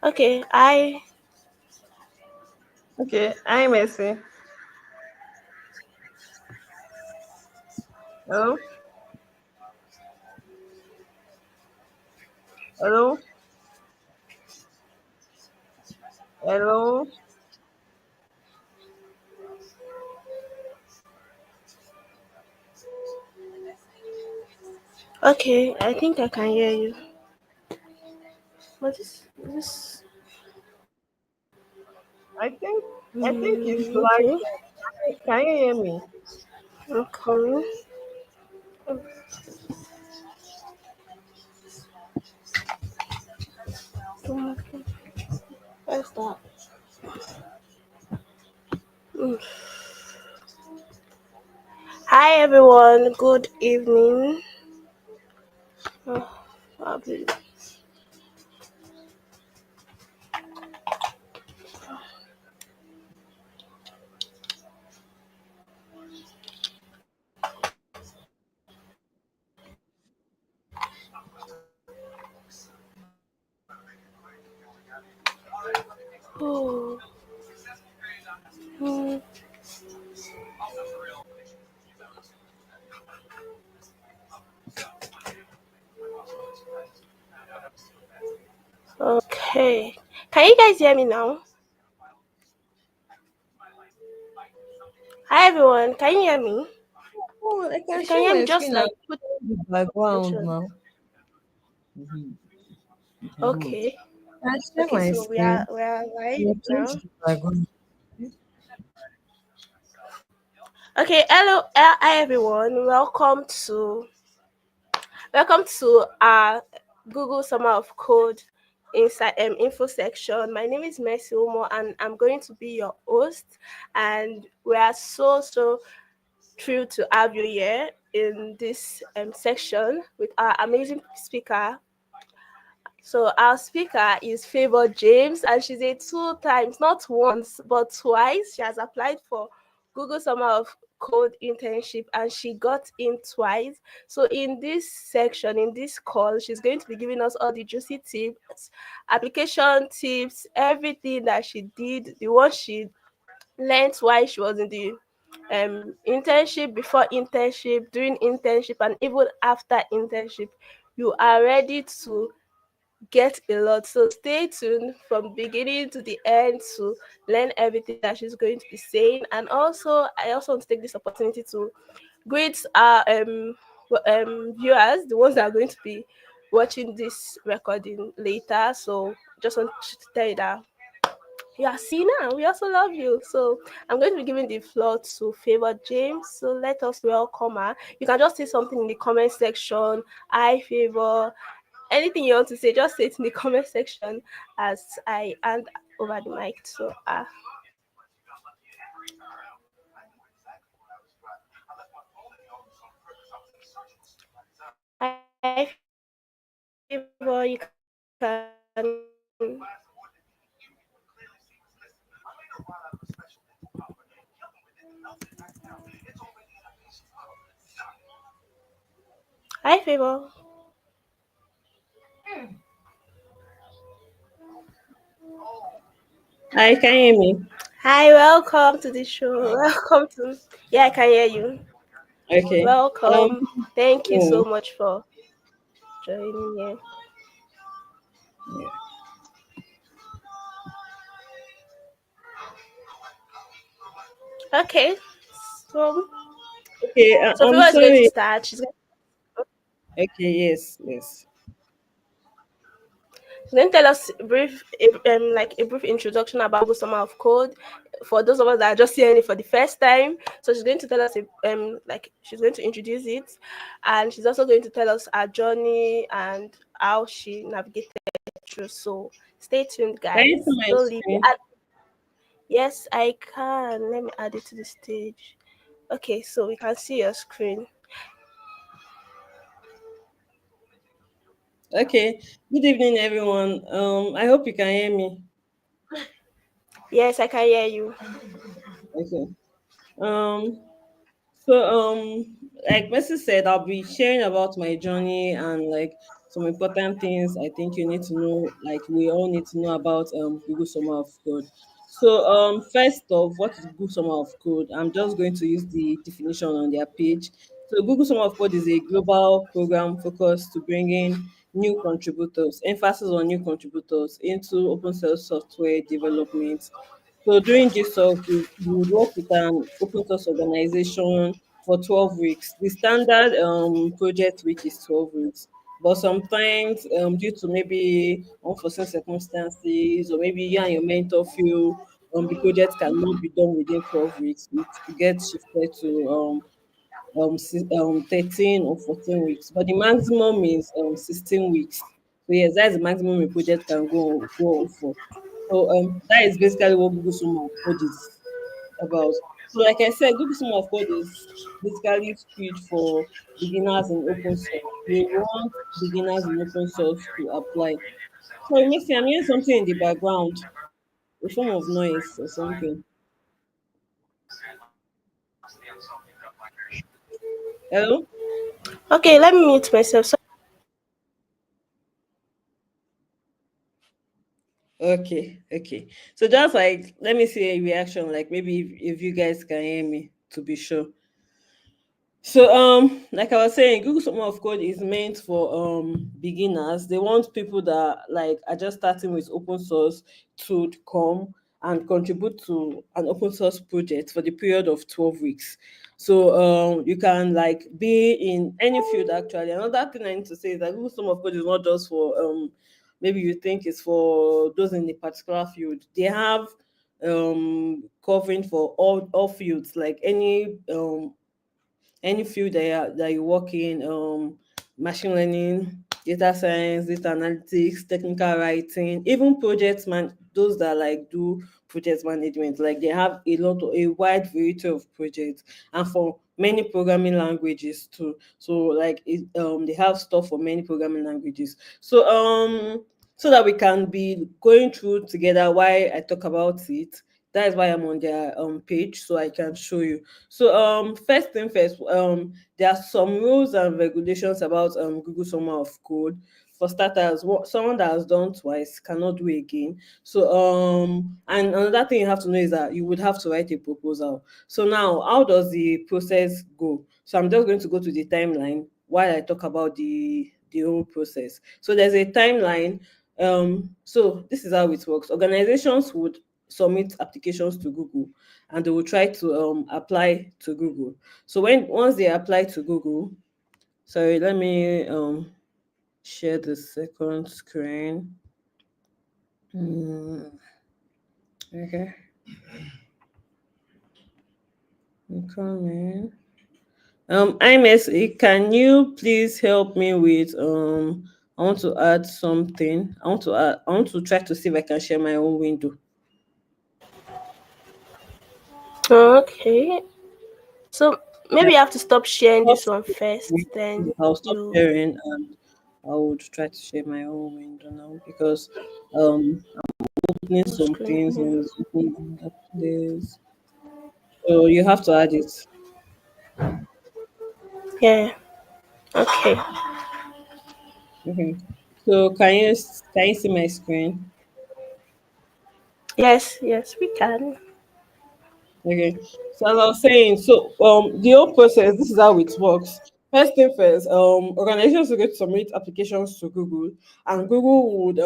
Okay, Okay, I'm Messi. Hello? Hello? Hello? okay, I think I can hear you. What is this? I think it's like Okay, can you hear me? okay. What's that? Mm. Hi everyone, good evening. Oh, probably. Oh, mm, okay. Can you guys hear me now? Hi everyone, can you hear me? Oh, I If can you can share hear me, my just screen and like put the background mention. now. Mhm. You can do it. Okay. I share Okay, my so we are screen. we are live You now. change the background. Okay, hello, hi everyone. Welcome to our Google Summer of Code inside info section. My name is Mercy Omo, and I'm going to be your host. And we are so thrilled to have you here in this section with our amazing speaker. So our speaker is Favor James, and she's a two times, not once, but twice. She has applied for Google Summer of Code internship, and she got in twice. So in this section, in this call, she's going to be giving us all the juicy tips, application tips, everything that she did, the one she learned while she was in the internship, before internship, during internship, and even after internship. You are ready to get a lot. So stay tuned from beginning to the end to learn everything that she's going to be saying. And also, I also want to take this opportunity to greet our viewers, the ones that are going to be watching this recording later. So just want to tell you that you are Sina. We also love you. So I'm going to be giving the floor to Favor James. So let us welcome her. You can just say something in the comment section. I Favor, anything you want to say, just say it in the comment section as I hand over the mic to Hi, Favor, you can. Hi, Favor. Hi, can you hear me? Hi, welcome to the show. Welcome to. Yeah, I can hear you. Okay. Um Welcome. Thank you mm, so much for joining here. yeah. Okay. So, Okay, so I'm Favor is going to sorry. start. Okay, yes. She's going to tell us like a brief introduction about Google Summer of Code for those of us that are just hearing it for the first time. So she's going to tell us, like she's going to introduce it, and she's also going to tell us our journey and how she navigated through. So stay tuned, Can you guys. see my Don't leave. screen? Yes, I can. Let me add it to the stage. Okay, so we can see your screen. Okay. Good evening everyone. I hope you can hear me. Yes, I can hear you. Okay. Um so like Messi said, I'll be sharing about my journey and like some important things I think you need to know, like we all need to know about Google Summer of Code. So first off, what is Google Summer of Code? I'm just going to use the definition on their page. So Google Summer of Code is a global program focused to bring in new contributors, emphasis on new contributors into open source software development. So during GSOC, you would work with an open source organization for 12 weeks. The standard project week is 12 weeks. But sometimes, due to maybe unforeseen circumstances, or maybe you and your mentor feel the project cannot be done within 12 weeks, it gets shifted to 13 or 14 weeks. But the maximum is 16 weeks. So yes, that's the maximum a project can go on for. So that is basically what Google Summer of Code is about. So like I said, Google Summer of Code is basically skewed for beginners in open source. We want beginners in open source to apply. So it makes me I'm hearing something in the background, a form of noise or something. Hello? Okay, let me mute myself. So, Okay, okay. So just like let me see a reaction, like maybe if you guys can hear me to be sure. So like I was saying, Google Summer of Code is meant for beginners. They want people that like are just starting with open source to come and contribute to an open source project for the period of 12 weeks. So you can like be in any field actually. Another thing I need to say is that Google Summer of Code is not just for maybe you think it's for those in a particular field. They have covering for all fields, like any field that you work in, machine learning, data science, data analytics, technical writing, even project man, those that like do project management, like they have a wide variety of projects, and for many programming languages too. So like they have stuff for many programming languages. So that we can be going through together why I talk about it. That is why I'm on their page, so I can show you. So first thing first, there are some rules and regulations about Google Summer of Code. For starters, someone that has done twice cannot do again. So and another thing you have to know is that you would have to write a proposal. So now, how does the process go? So I'm just going to go to the timeline while I talk about the whole process. So there's a timeline. So this is how it works. Organizations would submit applications to Google, and they will try to apply to Google. So once they apply to Google, sorry, let me share the second screen. Mm, okay, I'm coming. IMSA, can you please help me with I want to add something. I want to try to see if I can share my own window. okay. So Yeah, maybe you have to stop sharing stop this one first, then I'll stop you. sharing and I would try to share my own window now because um opening some Screen. things Yeah. and it's opening another place. So you have to add it. Yeah. Okay. Okay. So can you see my screen? Yes. Yes, we can. Okay. So as I was saying, so the whole process, this is how it works. First thing first, organizations will get to submit applications to Google, and Google would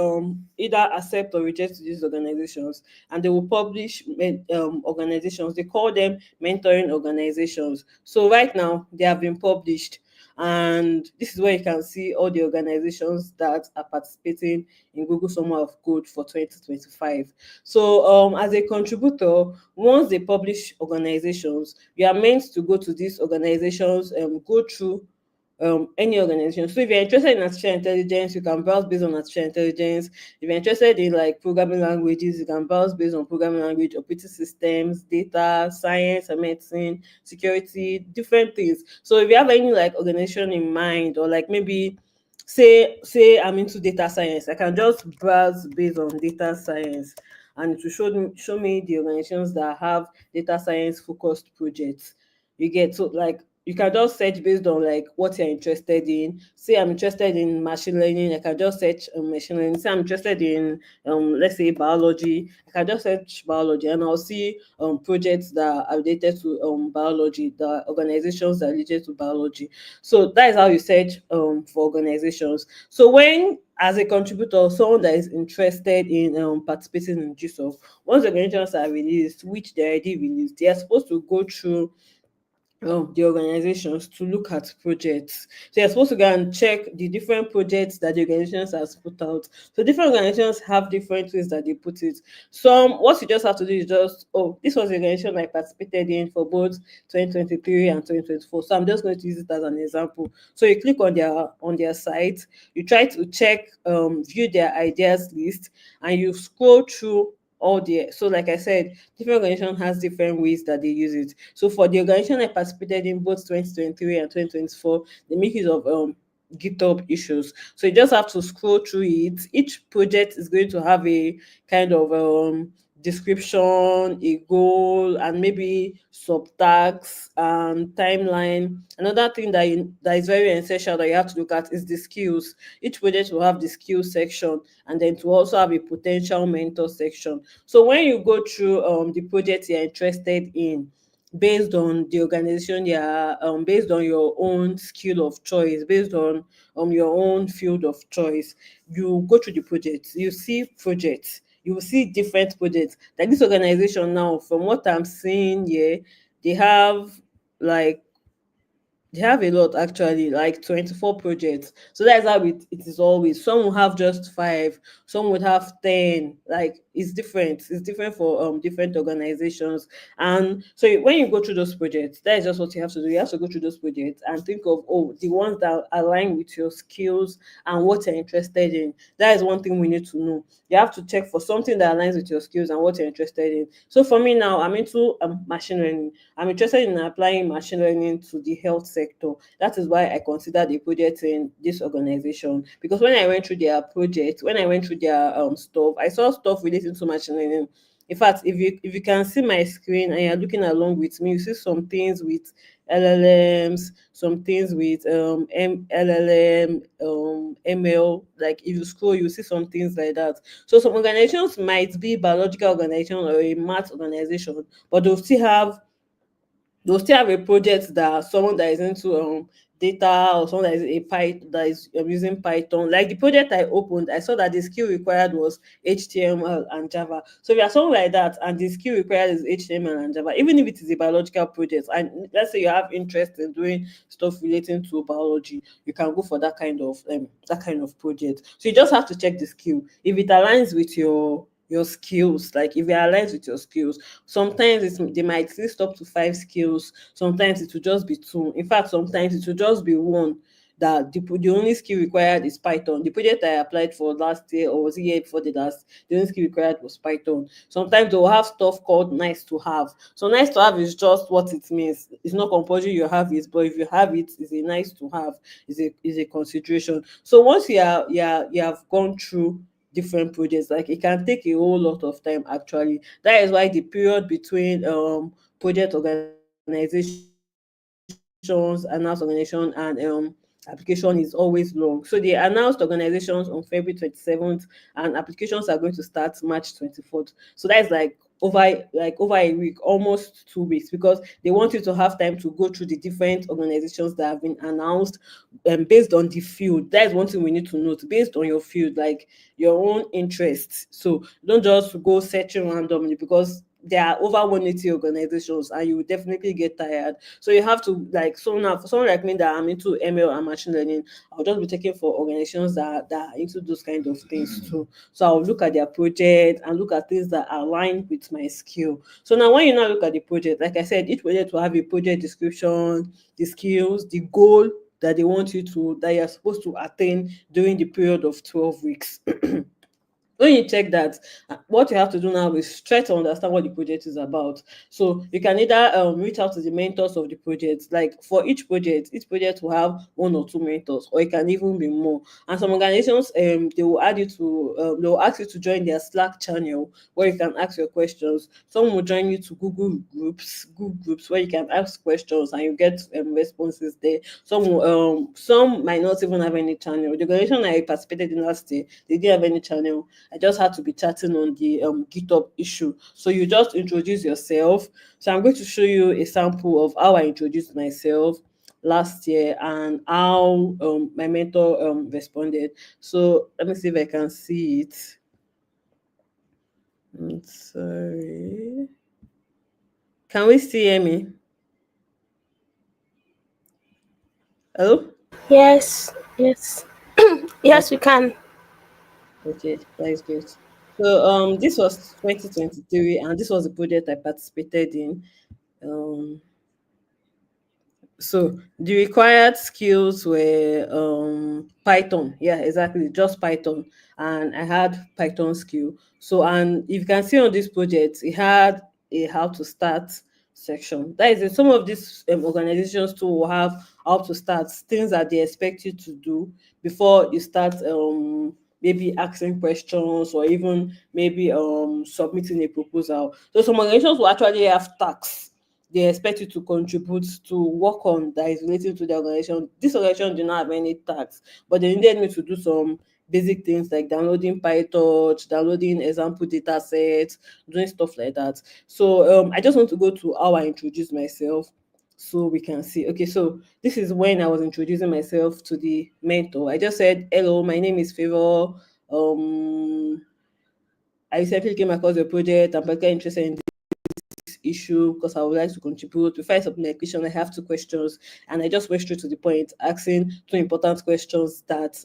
either accept or reject these organizations, and they will publish organizations. They call them mentoring organizations. So right now they have been published, and this is where you can see all the organizations that are participating in Google Summer of Code for 2025. So as a contributor, once they publish organizations, you are meant to go to these organizations, go through any organization. So if you're interested in artificial intelligence, you can browse based on artificial intelligence. If you're interested in like programming languages, you can browse based on programming language, operating systems, data, science and medicine, security, different things. So if you have any like organization in mind, or like maybe say I'm into data science, I can just browse based on data science, and to show me the organizations that have data science focused projects. You get, so like you can just search based on like what you're interested in. Say I'm interested in machine learning, I can just search machine learning. Say I'm interested in let's say biology, I can just search biology and I'll see projects that are related to biology, the organizations that are related to biology. So that is how you search for organizations. So when as a contributor, someone that is interested in participating in GSOC, once the organizations are released, which they already released, they are supposed to go through the organizations to look at projects. So you're supposed to go and check the different projects that the organizations has put out. So different organizations have different ways that they put it. Some what you just have to do is just, oh, this was the organization I participated in for both 2023 and 2024. So I'm just going to use it as an example. So you click on their site, you try to check, view their ideas list, and you scroll through all the, so like I said, different organization has different ways that they use it. So for the organization I participated in both 2023 and 2024, they make use of GitHub issues. So you just have to scroll through it. Each project is going to have a kind of description, a goal, and maybe subtasks and timeline. Another thing that is very essential that you have to look at is the skills. Each project will have the skills section, and then to also have a potential mentor section. So when you go through the project you're interested in, based on the organization, yeah, based on your own skill of choice, based on your own field of choice, you go through the projects, you see projects, you will see different projects. Like this organization now, from what I'm seeing here, they have like they have a lot actually, like 24 projects. So that's how it is always. Some will have just five, some would have 10. Like it's different. It's different for different organizations. And so when you go through those projects, that is just what you have to do. You have to go through those projects and think of, oh, the ones that align with your skills and what you're interested in. That is one thing we need to know. You have to check for something that aligns with your skills and what you're interested in. So for me now, I'm into machine learning. I'm interested in applying machine learning to the health sector. That is why I considered a project in this organization. Because when I went through their project, when I went through their stuff, I saw stuff relating to machine learning. In fact, if you can see my screen and you're looking along with me, you see some things with LLMs, some things with LLM, ML. Like if you scroll, you see some things like that. So some organizations might be biological organization or a math organization, but they'll still have a project that someone that is into data, or someone that is a Python, that is using Python. Like the project I opened, I saw that the skill required was HTML and Java. So if you're someone like that and the skill required is HTML and Java, even if it is a biological project, and let's say you have interest in doing stuff relating to biology, you can go for that kind of project. So you just have to check the skill. If it aligns with your skills, like if it aligns with your skills, sometimes they might list up to five skills, sometimes it will just be two. In fact, sometimes it will just be one, that the only skill required is Python. The project I applied for last year, or was it year before the last, the only skill required was Python. Sometimes they will have stuff called nice to have. So nice to have is just what it means. It's not compulsory you have it, but if you have it, it's a nice to have, is a consideration. So once you have gone through different projects, like it can take a whole lot of time actually. That is why the period between project organizations, announced organization, and application is always long. So they announced organizations on February 27th, and applications are going to start March 24th. So that is like over a week, almost 2 weeks, because they want you to have time to go through the different organizations that have been announced, based on the field. That is one thing we need to note, based on your field, like your own interests. So don't just go searching randomly, because there are over 180 organizations and you will definitely get tired. So you have to, like, so now for someone like me that I'm into ML and machine learning, I'll just be taking for organizations that are into those kind of things too. So I'll look at their project and look at things that align with my skill. So now when you now look at the project, like I said, each project will have a project description, the skills, the goal that you're supposed to attain during the period of 12 weeks. When you check that, what you have to do now is try to understand what the project is about. So you can either reach out to the mentors of the project. Like for each project will have one or two mentors, or it can even be more. And some organizations, they will add you to they will ask you to join their Slack channel where you can ask your questions. Some will join you to Google groups where you can ask questions and you get responses there. Some might not even have any channel. The organization I participated in last year, they didn't have any channel. I just had to be chatting on the GitHub issue. So you just introduce yourself. So I'm going to show you a sample of how I introduced myself last year and how my mentor responded. So let me see if I can see it. I'm sorry. Can we still hear me? Hello? Yes, yes, yes, we can. Okay, that is great. So this was 2023 and this was the project I participated in. Um So the required skills were Python. Yeah, exactly, just Python. And I had Python skill. So and if you can see on this project, it had a how to start section. That is it. Some of these organizations too will have how to start things that they expect you to do before you start maybe asking questions or even maybe submitting a proposal. So some organizations will actually have tasks they expect you to contribute to work on that is related to the organization. This organization did not have any tasks, but they needed me to do some basic things like downloading PyTorch, downloading example data sets, doing stuff like that. So I just want to go to how I introduce myself so we can see. Okay, so this is when I was introducing myself to the mentor. I just said, hello, my name is Favor. Um, I recently came across your project. I'm particularly interested in issue because I would like to contribute. Before I submit my question, I have two questions, and I just went straight to the point, asking two important questions that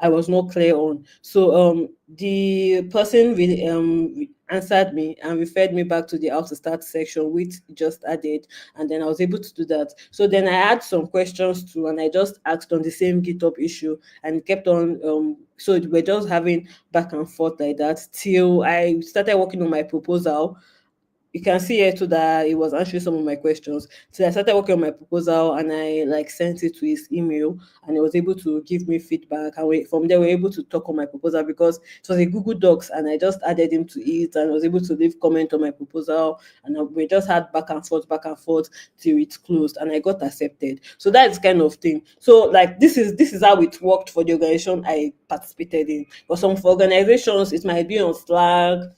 I was not clear on. So the person really answered me and referred me back to the how to start section, which he just added, and then I was able to do that. So then I had some questions too, and I just asked on the same GitHub issue, and it kept on. So we're just having back and forth like that till I started working on my proposal. You can see here too that he was answering some of my questions. So I started working on my proposal and I like sent it to his email and he was able to give me feedback. And from there we were able to talk on my proposal because it was a Google Docs and I just added him to it and was able to leave comment on my proposal and we just had back and forth till it closed and I got accepted. So that's kind of thing. So like this is how it worked for the organization I participated in. For some for organizations, it might be on Slack,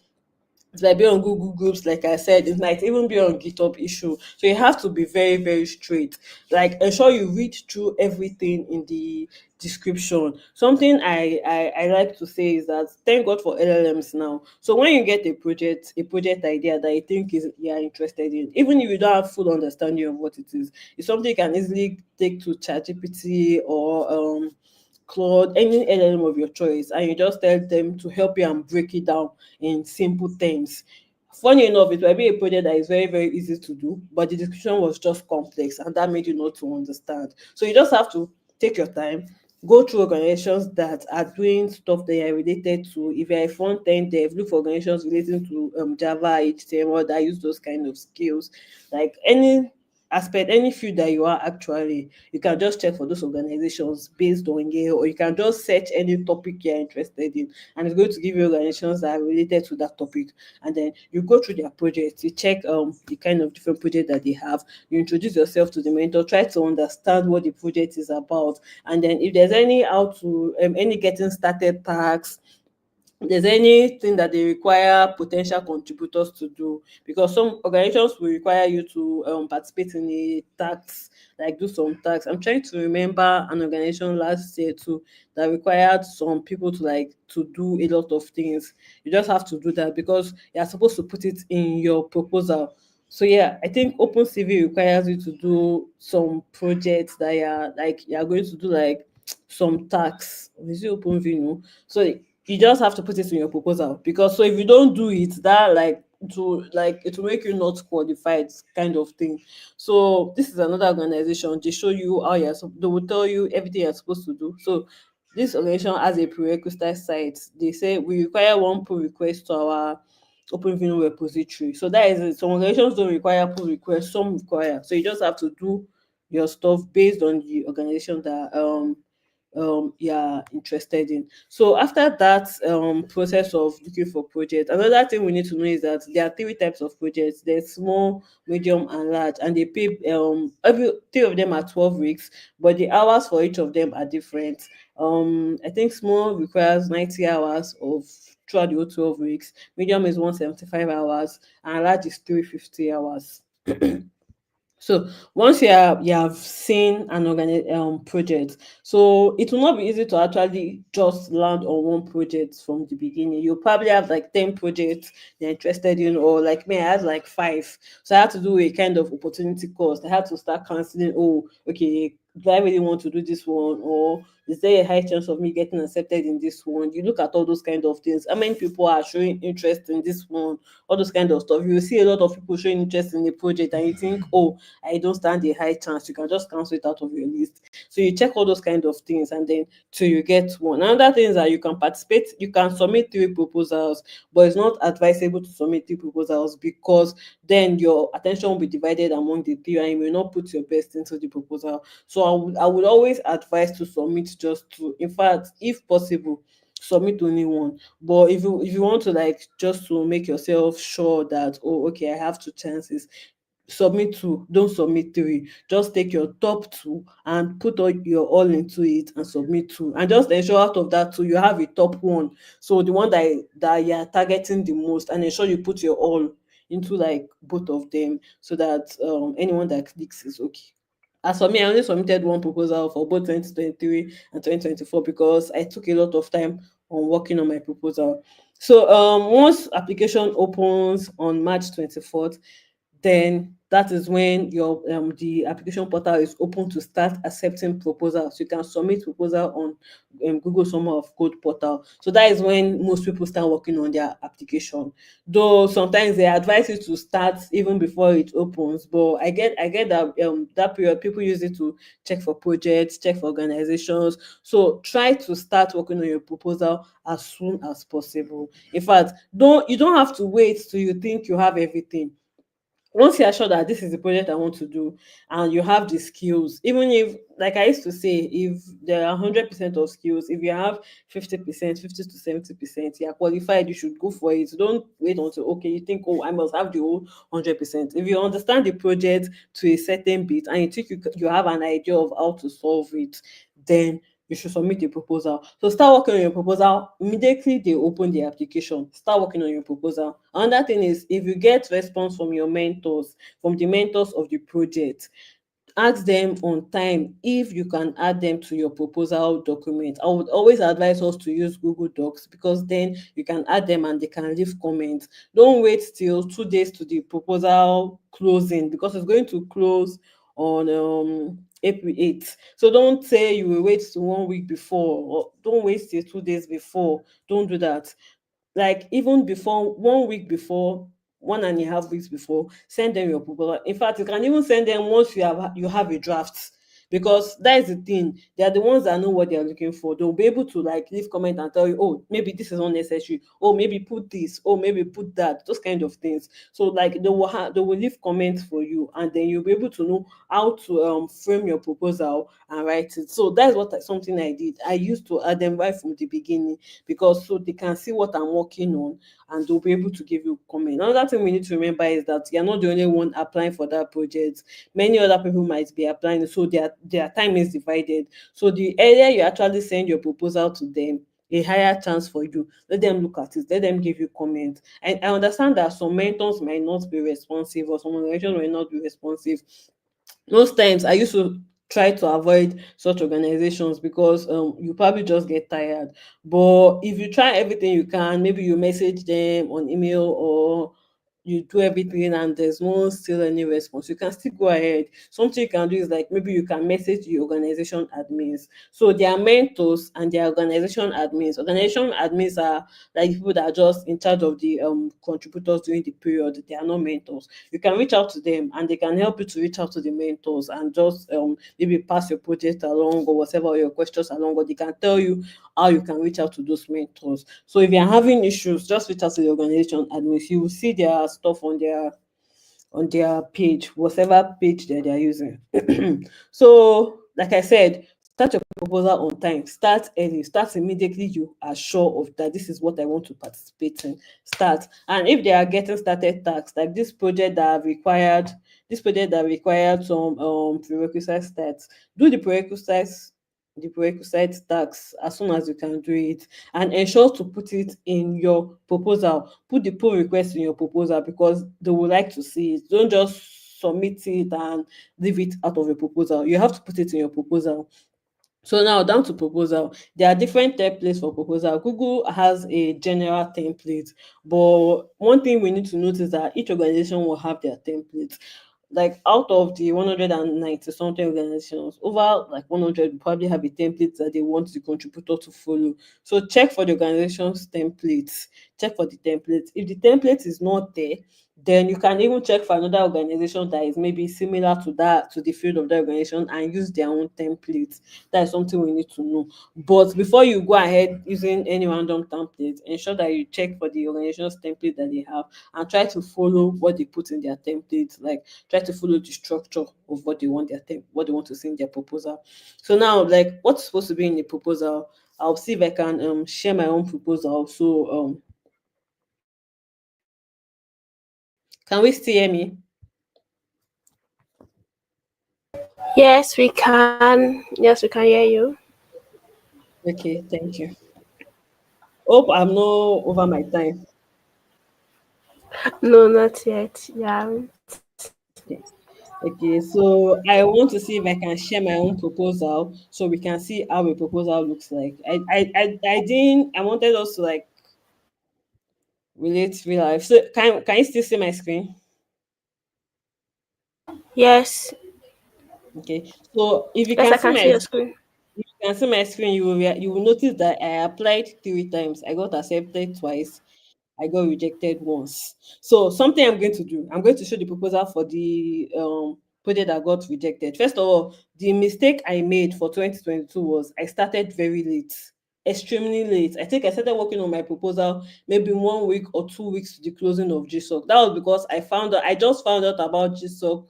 it might be on Google Groups, like I said, it might even be on GitHub issue. So you have to be very, very straight. Like ensure you read through everything in the description. Something I like to say is that thank God for LLMs now. So when you get a project idea that you think is you are interested in, even if you don't have full understanding of what it is, it's something you can easily take to ChatGPT or Claude, any LLM of your choice, and you just tell them to help you and break it down in simple terms. Funny enough, it might be a project that is very, very easy to do, but the description was just complex and that made you not to understand. So you just have to take your time, go through organizations that are doing stuff that are related to, if you're a front end dev, look for organizations relating to Java, HTML that use those kind of skills. Like any aspect, any field that you are actually, you can just check for those organizations based on Yale, or you can just search any topic you're interested in, and it's going to give you organizations that are related to that topic. And then you go through their projects, you check the kind of different project that they have, you introduce yourself to the mentor, try to understand what the project is about, and then if there's any how to any getting started tasks, there's anything that they require potential contributors to do, because some organizations will require you to participate in a tax, like do some tax. I'm trying to remember an organization last year too that required some people to like to do a lot of things. You just have to do that because you're supposed to put it in your proposal. So yeah, I think open CV requires you to do some projects that you're going to do like some tax. Is it open view? So you just have to put it in your proposal, because so if you don't do it, that like it will make you not qualified kind of thing. So this is another organization, they show you how they will tell you everything you're supposed to do. So this organization has a prerequisite site. They say we require one pull request to our open view repository. So that is it. Some organizations don't require pull request, some require. So you just have to do your stuff based on the organization that you're interested in. So after that process of looking for projects, another thing we need to know is that there are three types of projects. There's small, medium, and large, and they pay every three of them are 12 weeks, but the hours for each of them are different. I think small requires 90 hours of throughout the whole 12 weeks, medium is 175 hours, and large is 350 hours. So once you have seen an project, so it will not be easy to actually just land on one project from the beginning. You'll probably have like 10 projects you're interested in, or like me, I had like five. So I had to do a kind of opportunity cost. I had to start canceling, oh, okay, do I really want to do this one? Or is there a high chance of me getting accepted in this one? You look at all those kind of things. How many people are showing interest in this one? All those kind of stuff. You will see a lot of people showing interest in the project and you think, oh, I don't stand a high chance. You can just cancel it out of your list. So you check all those kind of things and then till you get one. Another thing is that you can participate, you can submit three proposals, but it's not advisable to submit three proposals because then your attention will be divided among the three and you will not put your best into the proposal. So I would always advise to submit just two. In fact, if possible, submit only one. But if you want to like just to make yourself sure that, oh, okay, I have two chances, submit two, don't submit three. Just take your top two and put all your all into it and submit two, and just ensure out of that two you have a top one, so the one that you're targeting the most, and ensure you put your all into like both of them so that anyone that clicks is okay. As for me, I only submitted one proposal for both 2023 and 2024 because I took a lot of time on working on my proposal. So once application opens on March 24th, then that is when your the application portal is open to start accepting proposals. You can submit proposal on Google Summer of Code portal. So that is when most people start working on their application. Though sometimes they advise you to start even before it opens, but I get that that period people use it to check for projects, check for organizations. So try to start working on your proposal as soon as possible. In fact, don't have to wait till you think you have everything. Once you're sure that this is the project I want to do and you have the skills, even if, like I used to say, if there are 100% of skills, if you have 50%, 50 to 70%, you're qualified, you should go for it. Don't wait until, okay, you think, oh, I must have the whole 100%. If you understand the project to a certain bit and you think you have an idea of how to solve it, then you should submit a proposal. So start working on your proposal immediately they open the application. Start working on your proposal. Another thing is, if you get response from your mentors, from the mentors of the project, ask them on time if you can add them to your proposal document. I would always advise us to use Google Docs because then you can add them and they can leave comments. Don't wait till 2 days to the proposal closing because it's going to close on April 8th. So don't say you will wait till 1 week before, or don't wait till 2 days before. Don't do that. Like even before 1 week before, 1.5 weeks before, send them your proposal. In fact, you can even send them once you have a draft, because that is the thing, they are the ones that know what they are looking for. They'll be able to like leave comment and tell you, oh, maybe this is unnecessary, oh, maybe put this, oh, maybe put that, those kind of things. So like they will leave comments for you, and then you'll be able to know how to frame your proposal and write it. So that's something I did. I used to add them right from the beginning, because so they can see what I'm working on and they'll be able to give you comment. Another thing we need to remember is that you're not the only one applying for that project. Many other people might be applying, so their time is divided. So the earlier you actually send your proposal to them, a higher chance for you. Let them look at it, let them give you comment. And I understand that some mentors might not be responsive or some organizations might not be responsive. Most times I used to try to avoid such organizations because you probably just get tired. But if you try everything you can, maybe you message them on email, or you do everything and there's no still any response, you can still go ahead. Something you can do is like maybe you can message the organization admins. So there are mentors and there are organization admins. Organization admins are like people that are just in charge of the contributors during the period. They are not mentors. You can reach out to them and they can help you to reach out to the mentors and just maybe pass your project along or whatever, or your questions along, or they can tell you how you can reach out to those mentors. So if you're having issues, just reach out to the organization admins. You will see their stuff on their page, whatever page that they are using. So, like I said, start your proposal on time. Start early. Start immediately. You are sure of that. This is what I want to participate in. Start. And if they are getting started tasks like this project that required some prerequisite stats, do the prerequisite tasks as soon as you can do it, and ensure to put it in your proposal. Put the pull request in your proposal because they would like to see it. Don't just submit it and leave it out of your proposal. You have to put it in your proposal. So now down to proposal. There are different templates for proposal. Google has a general template, but one thing we need to notice is that each organization will have their templates. Like out of the 190 something organizations, over like 100 will probably have a template that they want the contributor to follow. So check for the organization's templates. Check for the template. If the template is not there, then you can even check for another organization that is maybe similar to that, to the field of that organization, and use their own template. That is something we need to know. But before you go ahead using any random template, ensure that you check for the organization's template that they have and try to follow what they put in their template. Like try to follow the structure of what they want what they want to see in their proposal. So now, like what's supposed to be in the proposal, I'll see if I can share my own proposal. So can we still hear me? Yes, we can. Yes, we can hear you. Okay, thank you. Hope I'm not over my time. No, not yet. Yeah. Okay. Okay, so I want to see if I can share my own proposal so we can see how a proposal looks like. I wanted us to like relate real life. So can you still see my screen? Yes. Okay. So if you Yes, can I see can see my your screen. if you can see my screen, you will notice that I applied 3 times. I got accepted twice. I got rejected once. So something I'm going to do, I'm going to show the proposal for the project that got rejected. First of all, the mistake I made for 2022 was I started very late, extremely late. I think I started working on my proposal maybe 1 week or 2 weeks to the closing of GSOC. That was because I just found out about GSOC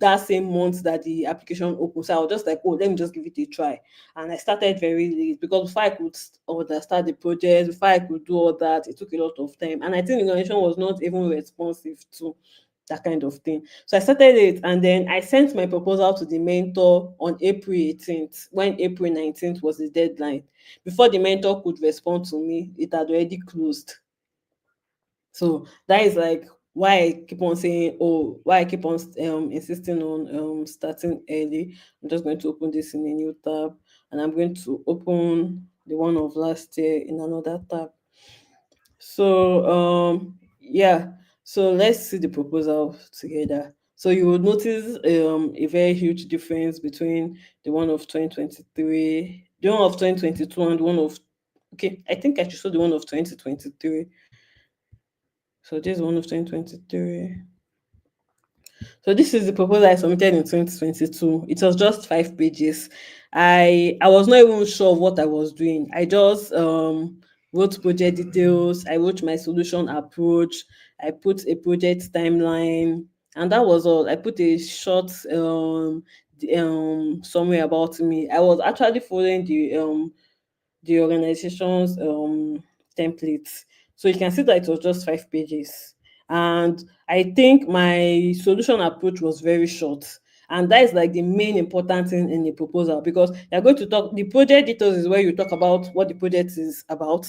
that same month that the application opened. So I was just like, oh, let me just give it a try. And I started very late because before I could start the project, before I could do all that, it took a lot of time. And I think the organization was not even responsive to that kind of thing. So I started it and then I sent my proposal to the mentor on April 18th, when April 19th was the deadline. Before the mentor could respond to me, it had already closed. So that is like why I keep on saying, oh, why I keep on insisting on starting early. I'm just going to open this in a new tab and I'm going to open the one of last year in another tab. So yeah, so let's see the proposal together. So you would notice a very huge difference between the one of 2023, the one of 2022, and the one of, okay, I think I should show the one of 2023. So this is one of 2023. So this is the proposal I submitted in 2022. It was just 5 pages. I was not even sure of what I was doing. I just wrote project details. I wrote my solution approach. I put a project timeline, and that was all. I put a short summary about me. I was actually following the organization's templates. So you can see that it was just 5 pages. And I think my solution approach was very short. And that is like the main important thing in the proposal because you're going to talk, the project details is where you talk about what the project is about.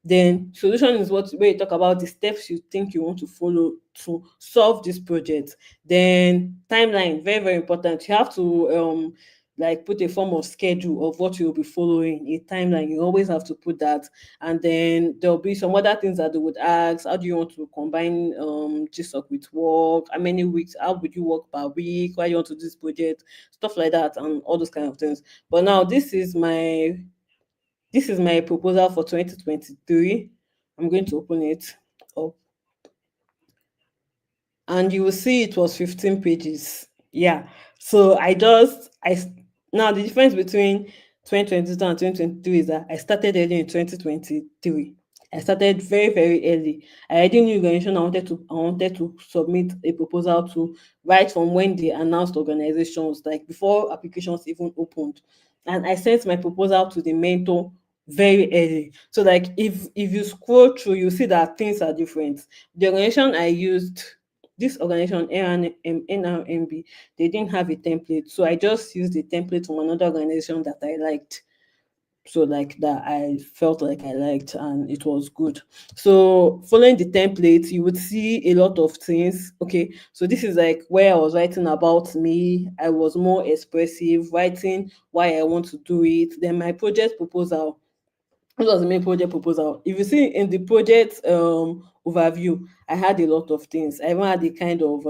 Then solution is what where you talk about the steps you think you want to follow to solve this project. Then timeline, very, very important. You have to like put a form of schedule of what you'll be following, a timeline. You always have to put that. And then there'll be some other things that they would ask. How do you want to combine GSOC with work? How many weeks? How would you work per week? Why you want to do this project? Stuff like that and all those kind of things. But now this is my proposal for 2023. I'm going to open it up and you will see it was 15 pages. Yeah. So now the difference between 2022 and 2023 is that I started early in 2023. I started very, very early. I already knew the organization I wanted to submit a proposal to right from when they announced organizations, like before applications even opened. And I sent my proposal to the mentor very early. So like if you scroll through, you see that things are different. The organization I used, this organization NRMB, they didn't have a template, so I just used a template from another organization that I liked. So like that I felt like I liked and it was good. So following the template, you would see a lot of things. Okay, so this is like where I was writing about me. I was more expressive, writing why I want to do it. Then my project proposal, what was the main project proposal? If you see in the project overview, I had a lot of things. I even had a kind of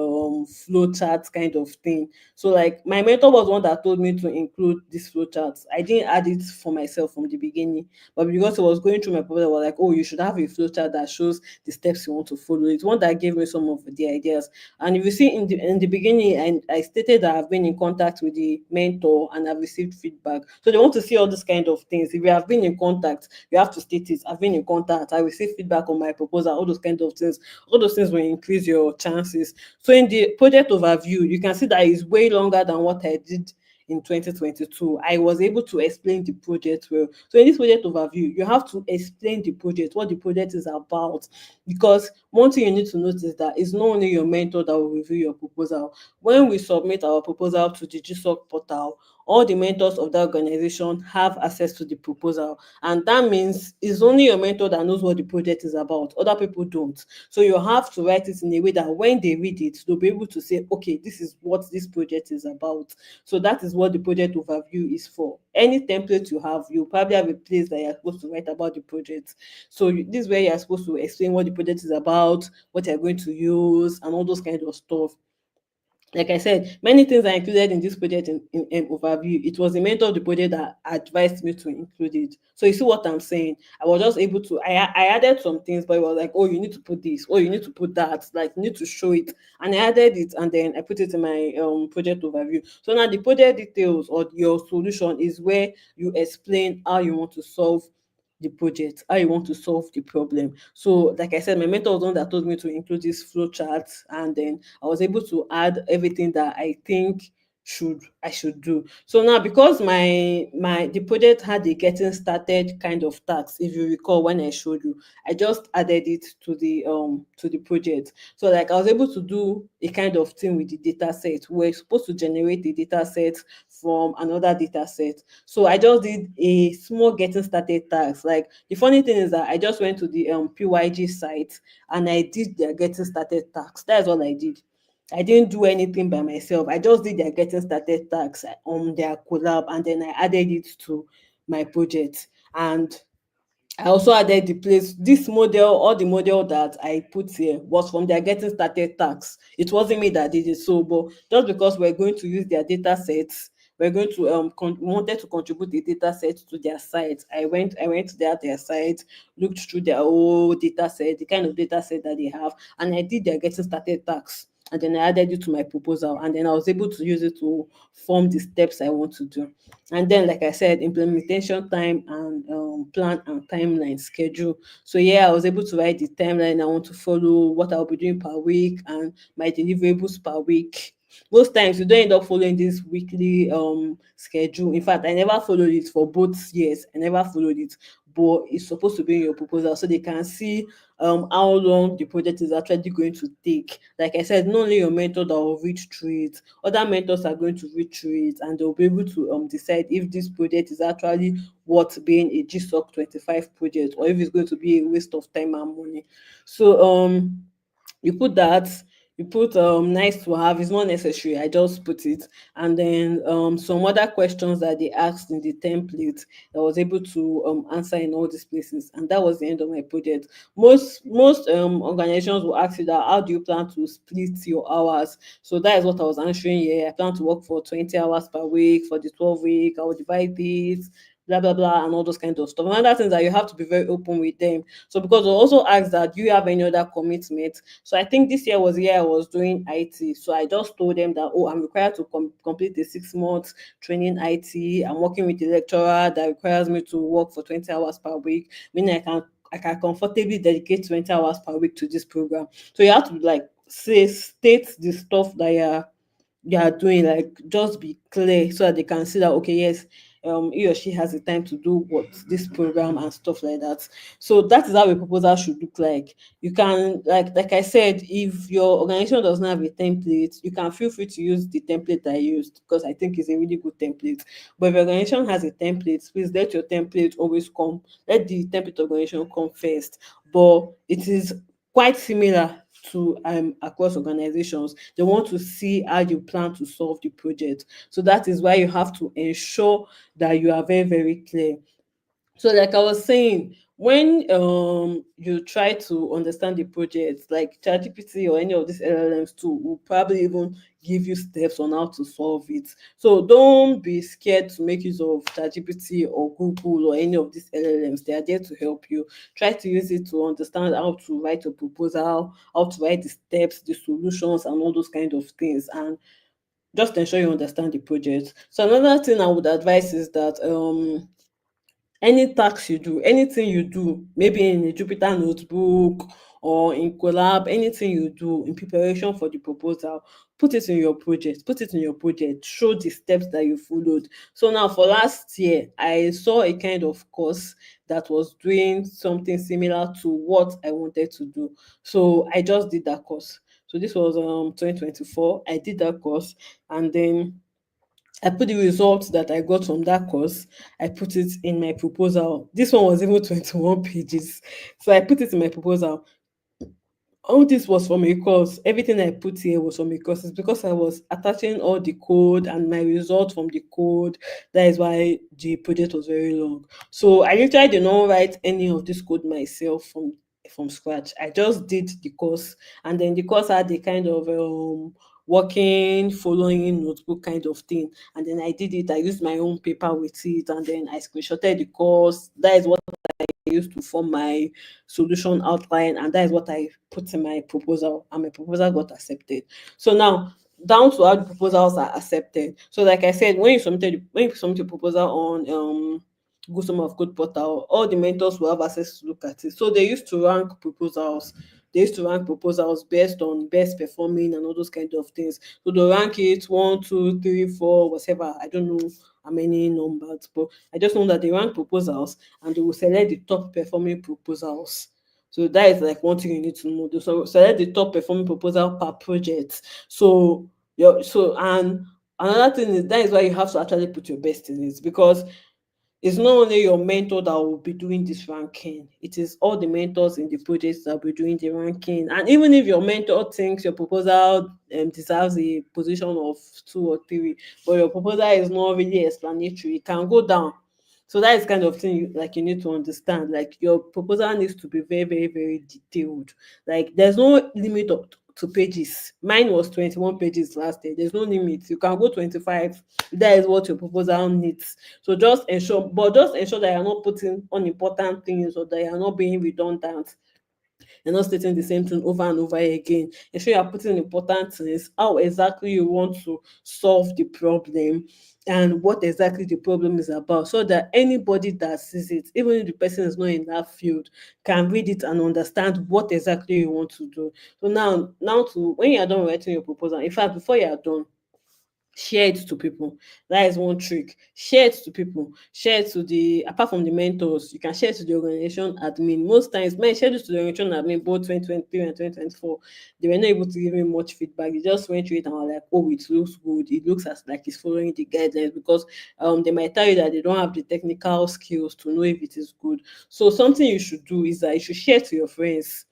flow chart kind of thing. So like my mentor was one that told me to include this flow chart. I didn't add it for myself from the beginning, but because I was going through my proposal, I was like, oh, you should have a flow chart that shows the steps you want to follow. It's one that gave me some of the ideas. And if you see in the beginning, I stated that I've been in contact with the mentor and I've received feedback. So they want to see all these kind of things. If you have been in contact, you have to state it. I've been in contact. I received feedback on my proposal. All those kind of things. All those things will increase your chances. So in the project overview, you can see that it's way longer than what I did in 2022. I was able to explain the project well. So in this project overview, you have to explain the project, what the project is about. Because one thing you need to notice that it's not only your mentor that will review your proposal. When we submit our proposal to the GSOC portal, all the mentors of that organization have access to the proposal. And that means it's only your mentor that knows what the project is about. Other people don't. So you have to write it in a way that when they read it, they'll be able to say, okay, this is what this project is about. So that is what the project overview is for. Any template you have, you probably have a place that you're supposed to write about the project. So this is where you're supposed to explain what the project is about, what you're going to use, and all those kind of stuff. Like I said, many things are included in this project in overview. It was the mentor of the project that advised me to include it. So you see what I'm saying? I was just able to, I added some things, but it was like, oh, you need to put this, oh, you need to put that, like you need to show it. And I added it and then I put it in my project overview. So now the project details or your solution is where you explain how you want to solve the project, how you want to solve the problem. So, like I said, my mentor was the one that told me to include this flow chart, and then I was able to add everything that I think I should do. So now because my the project had a getting started kind of task, if you recall when I showed you, I just added it to the project. So like I was able to do a kind of thing with the data set. We're supposed to generate the data set from another data set. So I just did a small getting started task. Like the funny thing is that I just went to the PYG site and I did their getting started task. That's all I did. I didn't do anything by myself. I just did their getting started task on their collab and then I added it to my project. And I also added the place, this model, all the model that I put here was from their getting started tax. It wasn't me that did it. So, but just because we're going to use their data sets, we're going to wanted to contribute the data set to their site. I went to their site, looked through their whole data set, the kind of data set that they have, and I did their getting started tax. And then I added it to my proposal, and then I was able to use it to form the steps I want to do. And then, like I said, implementation time and plan and timeline schedule. So yeah, I was able to write the timeline I want to follow, what I'll be doing per week, and my deliverables per week. Most times you don't end up following this weekly schedule. In fact, I never followed it for both years. I never followed it, but it's supposed to be in your proposal so they can see how long the project is actually going to take. Like I said, not only your mentor that will read through it, other mentors are going to read through it and they'll be able to decide if this project is actually worth being a GSOC 25 project or if it's going to be a waste of time and money. So you put that, You put nice to have, it's not necessary. I just put it. And then some other questions that they asked in the template I was able to answer in all these places. And that was the end of my project. Most organizations will ask you that how do you plan to split your hours? So that is what I was answering here. I plan to work for 20 hours per week for the 12 week. I will divide this, blah blah blah, and all those kind of stuff. Another thing is that you have to be very open with them. So because we also asked that, do you have any other commitment? So I think this year was the year I was doing IT. So I just told them that, oh, I'm required to complete a 6 months training IT. I'm working with a lecturer that requires me to work for 20 hours per week, meaning I can comfortably dedicate 20 hours per week to this program. So you have to like state the stuff that you're doing, like just be clear so that they can see that, okay, yes, he or she has the time to do what this program and stuff like that. So that is how a proposal should look like. You can, like I said, if your organization does not have a template, you can feel free to use the template I used, because I think it's a really good template. But if your organization has a template, please let your template always come, let the template organization come first. But it is quite similar to across organizations. They want to see how you plan to solve the project. So that is why you have to ensure that you are very, very clear. So like I was saying, when you try to understand the project, like ChatGPT or any of these LLMs too will probably even give you steps on how to solve it. So don't be scared to make use of ChatGPT or Google or any of these LLMs. They are there to help you. Try to use it to understand how to write a proposal, how to write the steps, the solutions, and all those kind of things. And just ensure you understand the project. So another thing I would advise is that any task you do, anything you do, maybe in a Jupyter notebook or in Collab, anything you do in preparation for the proposal, put it in your project, show the steps that you followed. So now for last year, I saw a kind of course that was doing something similar to what I wanted to do. So I just did that course. So this was 2024. I did that course, and then I put the results that I got from that course, I put it in my proposal. This one was even 21 pages. So I put it in my proposal. All this was from a course. Everything I put here was from a course. It's because I was attaching all the code and my results from the code. That is why the project was very long. So I literally did not write any of this code myself from scratch. I just did the course, and then the course had a kind of working, following notebook kind of thing. And then I did it. I used my own paper with it, and then I screenshotted the course. That is what used to form my solution outline, and that is what I put in my proposal, and my proposal got accepted. So now down to how the proposals are accepted. So like I said, when you submit your proposal on Google Summer of Code portal, all the mentors will have access to look at it. So they used to rank proposals. They used to rank proposals based on best performing and all those kind of things. So they rank it 1, 2, 3, 4, whatever. I don't know how many numbers, but I just know that they rank proposals and they will select the top performing proposals. So that is like one thing you need to know. They select the top performing proposal per project. So and another thing is that is why you have to actually put your best in it, because it's not only your mentor that will be doing this ranking, it is all the mentors in the projects that will be doing the ranking. And even if your mentor thinks your proposal deserves a position of 2 or 3, but your proposal is not really explanatory, it can go down. So that is kind of thing like you need to understand. Like your proposal needs to be very, very, very detailed. Like there's no limit to pages. Mine was 21 pages last year. There's no limit. You can go 25. That is what your proposal needs. So just ensure that you're not putting unimportant things, or that you're not being redundant. You're not stating the same thing over and over again. Ensure you're putting important things, how exactly you want to solve the problem, and what exactly the problem is about, so that anybody that sees it, even if the person is not in that field, can read it and understand what exactly you want to do. So now to when you are done writing your proposal, in fact, before you are done, share it to people. That is one trick. Share it to people. Share it to the apart from the mentors, you can share it to the organization admin. Most times, when I shared this to the organization admin both 2023 and 2024, they were not able to give me much feedback. They just went through it and were like, oh, it looks good. It looks as like it's following the guidelines, because they might tell you that they don't have the technical skills to know if it is good. So something you should do is that you should share to your friends.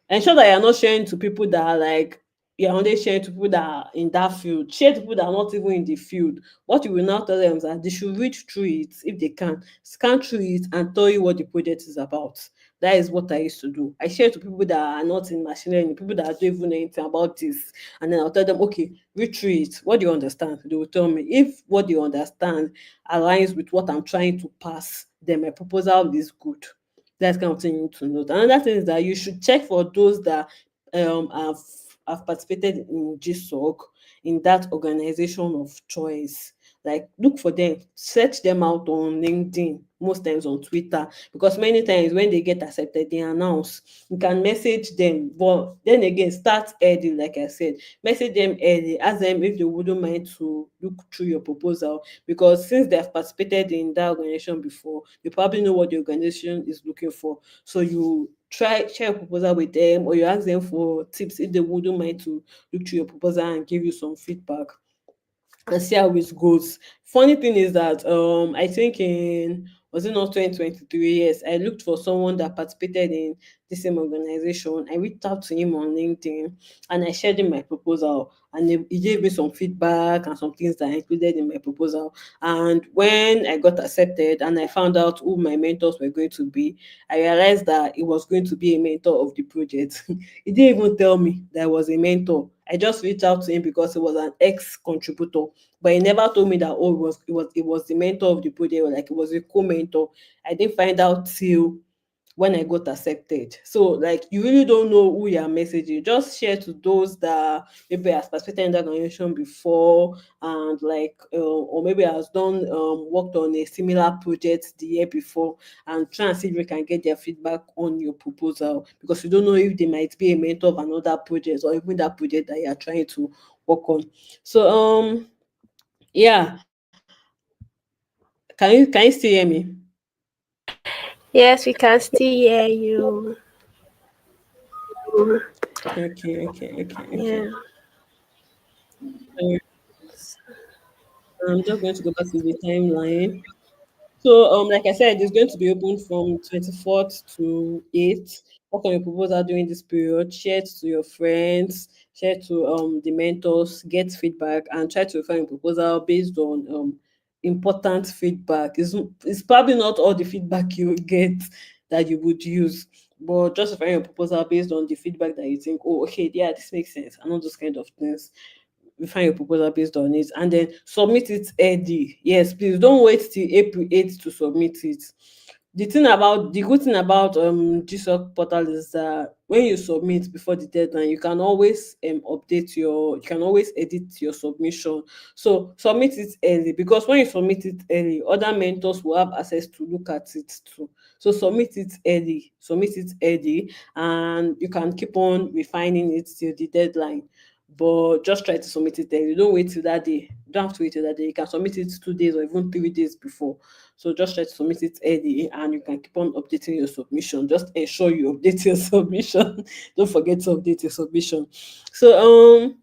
Ensure that you're not sharing to people that are like you're only sharing to people that are in that field. Share to people that are not even in the field. What you will now tell them is that they should read through it if they can, scan through it and tell you what the project is about. That is what I used to do. I share to people that are not in machine learning, people that don't even know anything about this. And then I'll tell them, okay, read through it. What do you understand? They will tell me. If what they understand aligns with what I'm trying to pass, then my proposal is good. That's kind of thing you need to note. Another thing is that you should check for those that have participated in GSOC, in that organization of choice. Like look for them, search them out on LinkedIn, most times on Twitter, because many times when they get accepted, they announce. You can message them, but then again, start early, like I said. Message them early, ask them if they wouldn't mind to look through your proposal, because since they have participated in that organization before, they probably know what the organization is looking for. So you try share a proposal with them, or you ask them for tips if they wouldn't mind to look through your proposal and give you some feedback and see how it goes. Funny thing is that I think in, was it not 2023? Yes, I looked for someone that participated in the same organization. I reached out to him on LinkedIn and I shared him my proposal, and he gave me some feedback and some things that I included in my proposal. And when I got accepted and I found out who my mentors were going to be, I realized that it was going to be a mentor of the project. He didn't even tell me that I was a mentor. I just reached out to him because he was an ex contributor, but he never told me that, oh, it was the mentor of the project, or like it was a co-mentor. I didn't find out till when I got accepted. So like you really don't know who you are messaging. Just share to those that maybe has participated in that organization before, and like or maybe has done worked on a similar project the year before, and try and see if you can get their feedback on your proposal, because you don't know if they might be a mentor of another project or even that project that you are trying to work on. So yeah, can you still hear me? Yes, we can still hear you. Okay, okay, okay, okay. Yeah. Uh, I'm just going to go back to the timeline. So, like I said, it's going to be open from 24th to 8th. Work on your proposal during this period. Share it to your friends, share to the mentors, get feedback, and try to refine your proposal based on important feedback. It's probably not all the feedback you get that you would use, but just refine your proposal based on the feedback that you think, oh, okay, yeah, this makes sense, and all those kind of things. Refine your proposal based on it, and then submit it early. Yes, please don't wait till April 8th to submit it. The good thing about GSOC portal is that when you submit before the deadline, you can always you can always edit your submission. So submit it early, because when you submit it early, other mentors will have access to look at it too. So submit it early, and you can keep on refining it till the deadline. But just try to submit it early. Don't wait till that day. You don't have to wait till that day. You can submit it 2 days or even 3 days before. So just try to submit it early, and you can keep on updating your submission. Just ensure you update your submission. Don't forget to update your submission. So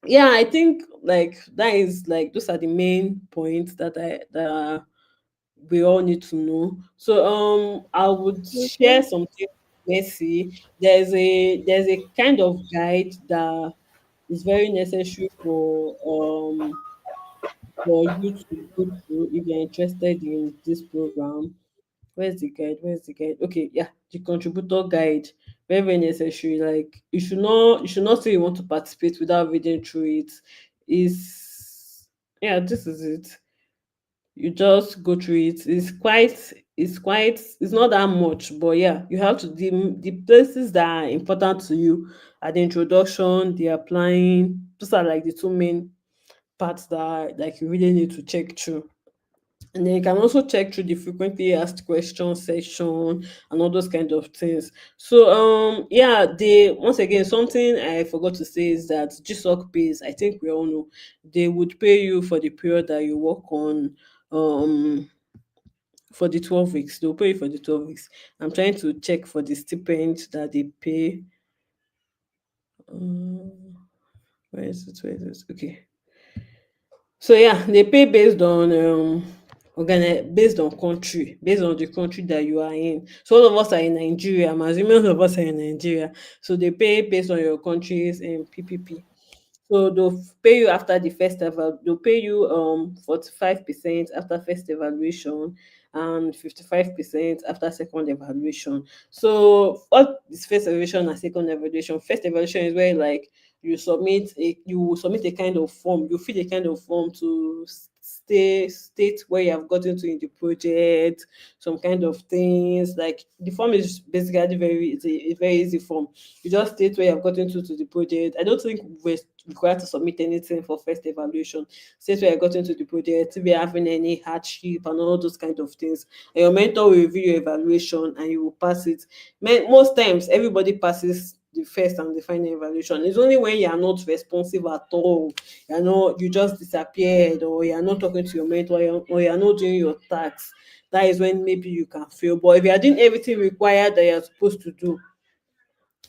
yeah, I think like that is like those are the main points that we all need to know. So I would share Mhm. something. Let's see. There's a kind of guide that is very necessary for you to go through if you're interested in this program. Where's the guide? Where's the guide? Okay, yeah, the contributor guide. Very, very necessary. Like you should not say you want to participate without reading through it. Is Yeah, this is it. You just go through it. It's not that much, but yeah, you have to the places that are important to you are the introduction, the applying. Those are like the two main parts that like you really need to check through. And then you can also check through the frequently asked questions section and all those kind of things. So yeah, they once again, something I forgot to say is that GSOC pays, I think we all know, they would pay you for the period that you work on for the 12 weeks. They'll pay you for the 12 weeks. I'm trying to check for the stipend that they pay. Um, where is it? Where is it? Okay. So yeah, they pay based on based on country, based on the country that you are in. So all of us are in Nigeria. I'm assuming all of us are in Nigeria. So they pay based on your country's PPP. So they'll pay you after the first they'll pay you 45% after first evaluation and 55% after second evaluation. So what is first evaluation and second evaluation? First evaluation is where like you submit a kind of form, you fill a kind of form to stay state where you have gotten to in the project, some kind of things. Like the form is basically it's a very easy form. You just state where you have gotten to the project. I don't think we're required to submit anything for first evaluation. State where you got into the project, if you're having any hardship and all those kind of things. And your mentor will review your evaluation and you will pass it. Most times everybody passes the first and the final evaluation. It's only when you are not responsive at all, you just disappeared, or you are not talking to your mentor, or you are not doing your tasks. That is when maybe you can fail. But if you are doing everything required that you're supposed to do,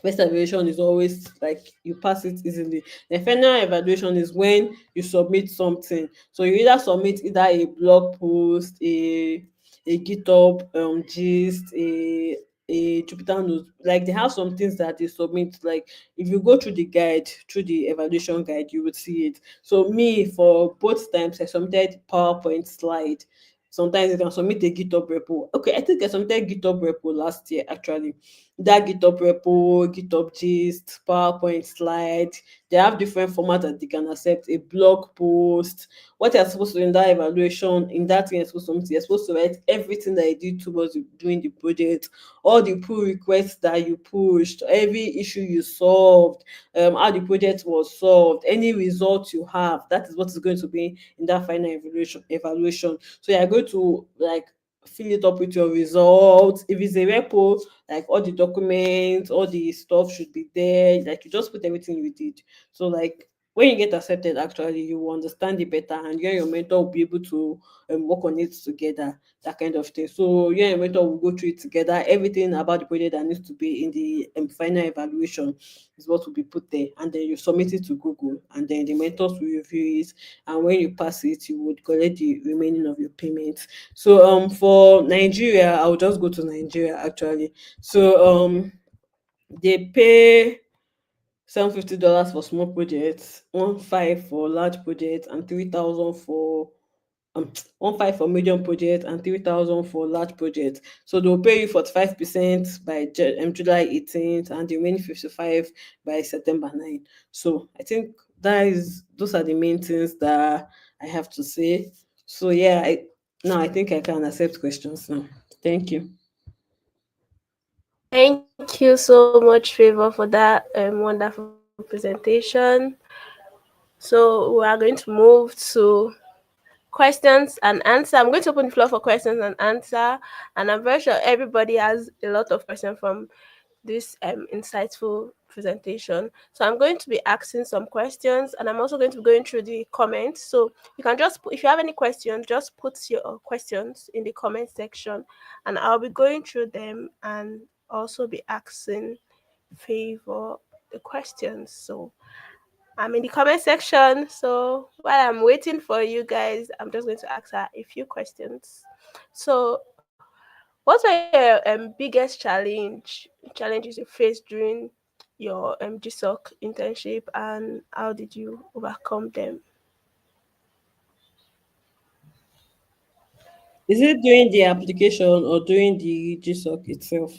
first evaluation is always like you pass it easily. The final evaluation is when you submit something. So you either submit either a blog post, a GitHub gist, a Jupyter note. Like they have some things that they submit. Like if you go through the guide, through the evaluation guide, you would see it. So me, for both times I submitted PowerPoint slide. Sometimes you can submit a GitHub repo. Okay, I think I submitted GitHub repo last year actually. That GitHub repo, GitHub gist, PowerPoint slide. They have different formats that they can accept. A blog post. What you're supposed to do in that evaluation, in that thing you're supposed to write everything that you did towards doing the project, all the pull requests that you pushed, every issue you solved, how the project was solved, any results you have. That is what is going to be in that final evaluation. So you're going to like fill it up with your results. If it's a repo, like all the documents, all the stuff should be there. Like you just put everything you did. So like when you get accepted, actually you will understand it better, and you and your mentor will be able to work on it together, that kind of thing. So you and your mentor will go through it together. Everything about the project that needs to be in the final evaluation is what will be put there, and then you submit it to Google, and then the mentors will review it, and when you pass it, you would collect the remaining of your payment. So for Nigeria, I'll just go to Nigeria actually. So they pay $750 for small projects, 1,500 for large projects, and 3,000 for 1,500 for medium project, and 3,000 for large project. So they'll pay you 45% by July 18th, and the remaining 55 by September 9th. So I think those are the main things that I have to say. So yeah, now I think I can accept questions now. Thank you. Thank you so much, Favor, for that wonderful presentation. So we are going to move to questions and answer. I'm going to open the floor for questions and answer, and I'm very sure everybody has a lot of questions from this insightful presentation. So I'm going to be asking some questions, and I'm also going to be going through the comments. So you can just, if you have any questions, just put your questions in the comment section, and I'll be going through them and also be asking Favor the questions. So I'm in the comment section. So while I'm waiting for you guys, I'm just going to ask her a few questions. So, what were your biggest challenges you faced during your GSOC internship, and how did you overcome them? Is it during the application or during the GSOC itself?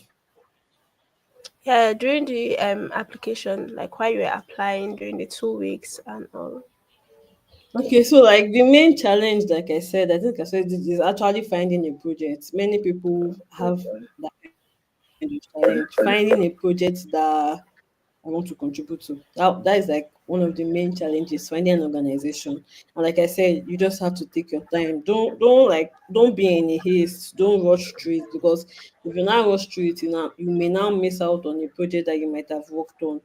Yeah, during the application, like while you were applying during the 2 weeks and all. Okay, so like the main challenge, like I said, I think I said it is actually finding a project. Many people have that kind of challenge, finding a project that I want to contribute to. That is like one of the main challenges, finding an organization. And like I said, you just have to take your time. Don't be in a haste. Don't rush through it, because if you now rush through it, you may now miss out on a project that you might have worked on.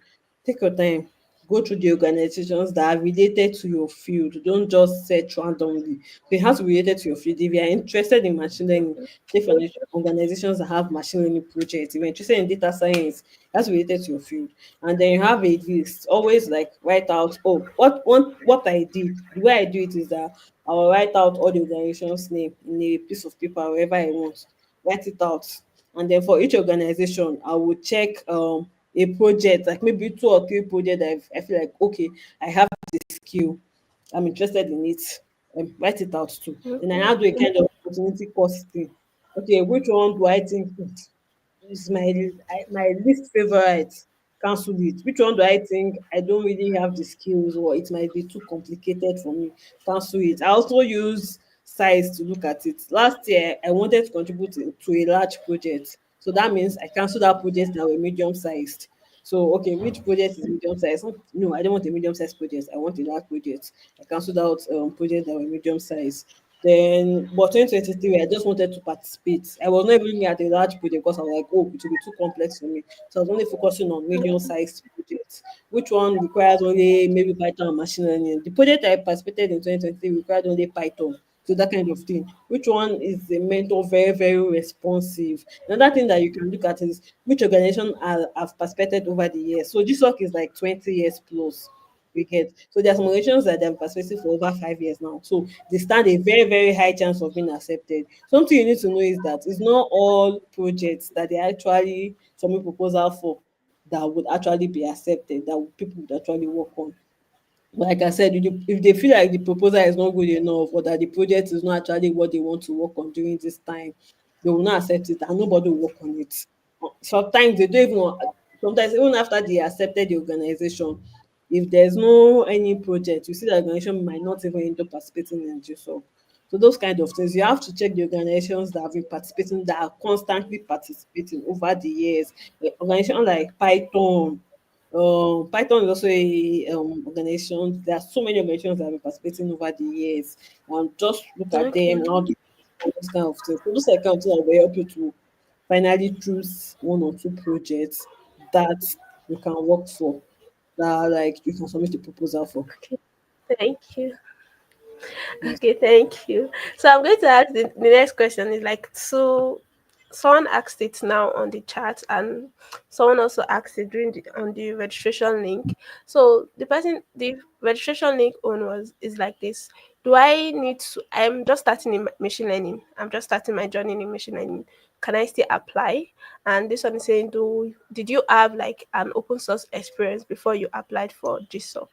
Take your time. Go through the organizations that are related to your field. Don't just search randomly. They have to be related to your field. If you are interested in machine learning, take from the organizations that have machine learning projects. If you're interested in data science, that's related to your field. And then you have a list. Always like write out, oh, what I did. The way I do it is that I will write out all the organization's name in a piece of paper wherever I want. Write it out. And then for each organization, I will check. a project, like maybe two or three projects that I feel like, okay, I have the skill, I'm interested in it, write it out too. Then I Okay. now do a kind of opportunity costing. Okay, which one do I think is my least favorite? Cancel it. Which one do I think I don't really have the skills or it might be too complicated for me? Cancel it. I also use size to look at it. Last year, I wanted to contribute to a large project. So that means I canceled out projects that were medium sized. So, okay, which project is medium sized? No, I don't want a medium sized project. I want a large project. I canceled out projects that were medium sized. Then, but 2023, I just wanted to participate. I was not even looking at a large project because I was like, oh, it will be too complex for me. So I was only focusing on medium-sized projects, which one requires only maybe Python and machine learning. The project I participated in 2023 required only Python. So that kind of thing. Which one is the mentor very, very responsive? Another thing that you can look at is which organization have participated over the years. So GSOC is like 20 years plus. We get so there are some organizations that have participated for over 5 years now. So they stand a very, very high chance of being accepted. Something you need to know is that it's not all projects that they actually submit proposal for that would actually be accepted, people would actually work on. Like I said, if they feel like the proposal is not good enough or that the project is not actually what they want to work on during this time, they will not accept it and nobody will work on it. Sometimes they don't even sometimes even after they accepted the organization, if there's no any project, you see the organization might not even end up participating in GSOC. So those kind of things, you have to check the organizations that have been participating, that are constantly participating over the years. Organization like Python, Python is also a organization. There are so many organizations that have been participating over the years, and just look at Okay. them, how they do those kind of things. So those are kind of things that will help you to finally choose one or two projects that you can work for, that like you can submit a proposal for. Okay. Thank you. Yes. Okay, thank you. So I'm going to ask the next question is like, so someone asked it now on the chat and someone also asked it during on the registration link. So the registration link on was is like this. Do I need to, I'm just starting in machine learning. I'm just starting my journey in machine learning. Can I still apply? And this one is saying, did you have like an open source experience before you applied for GSOC?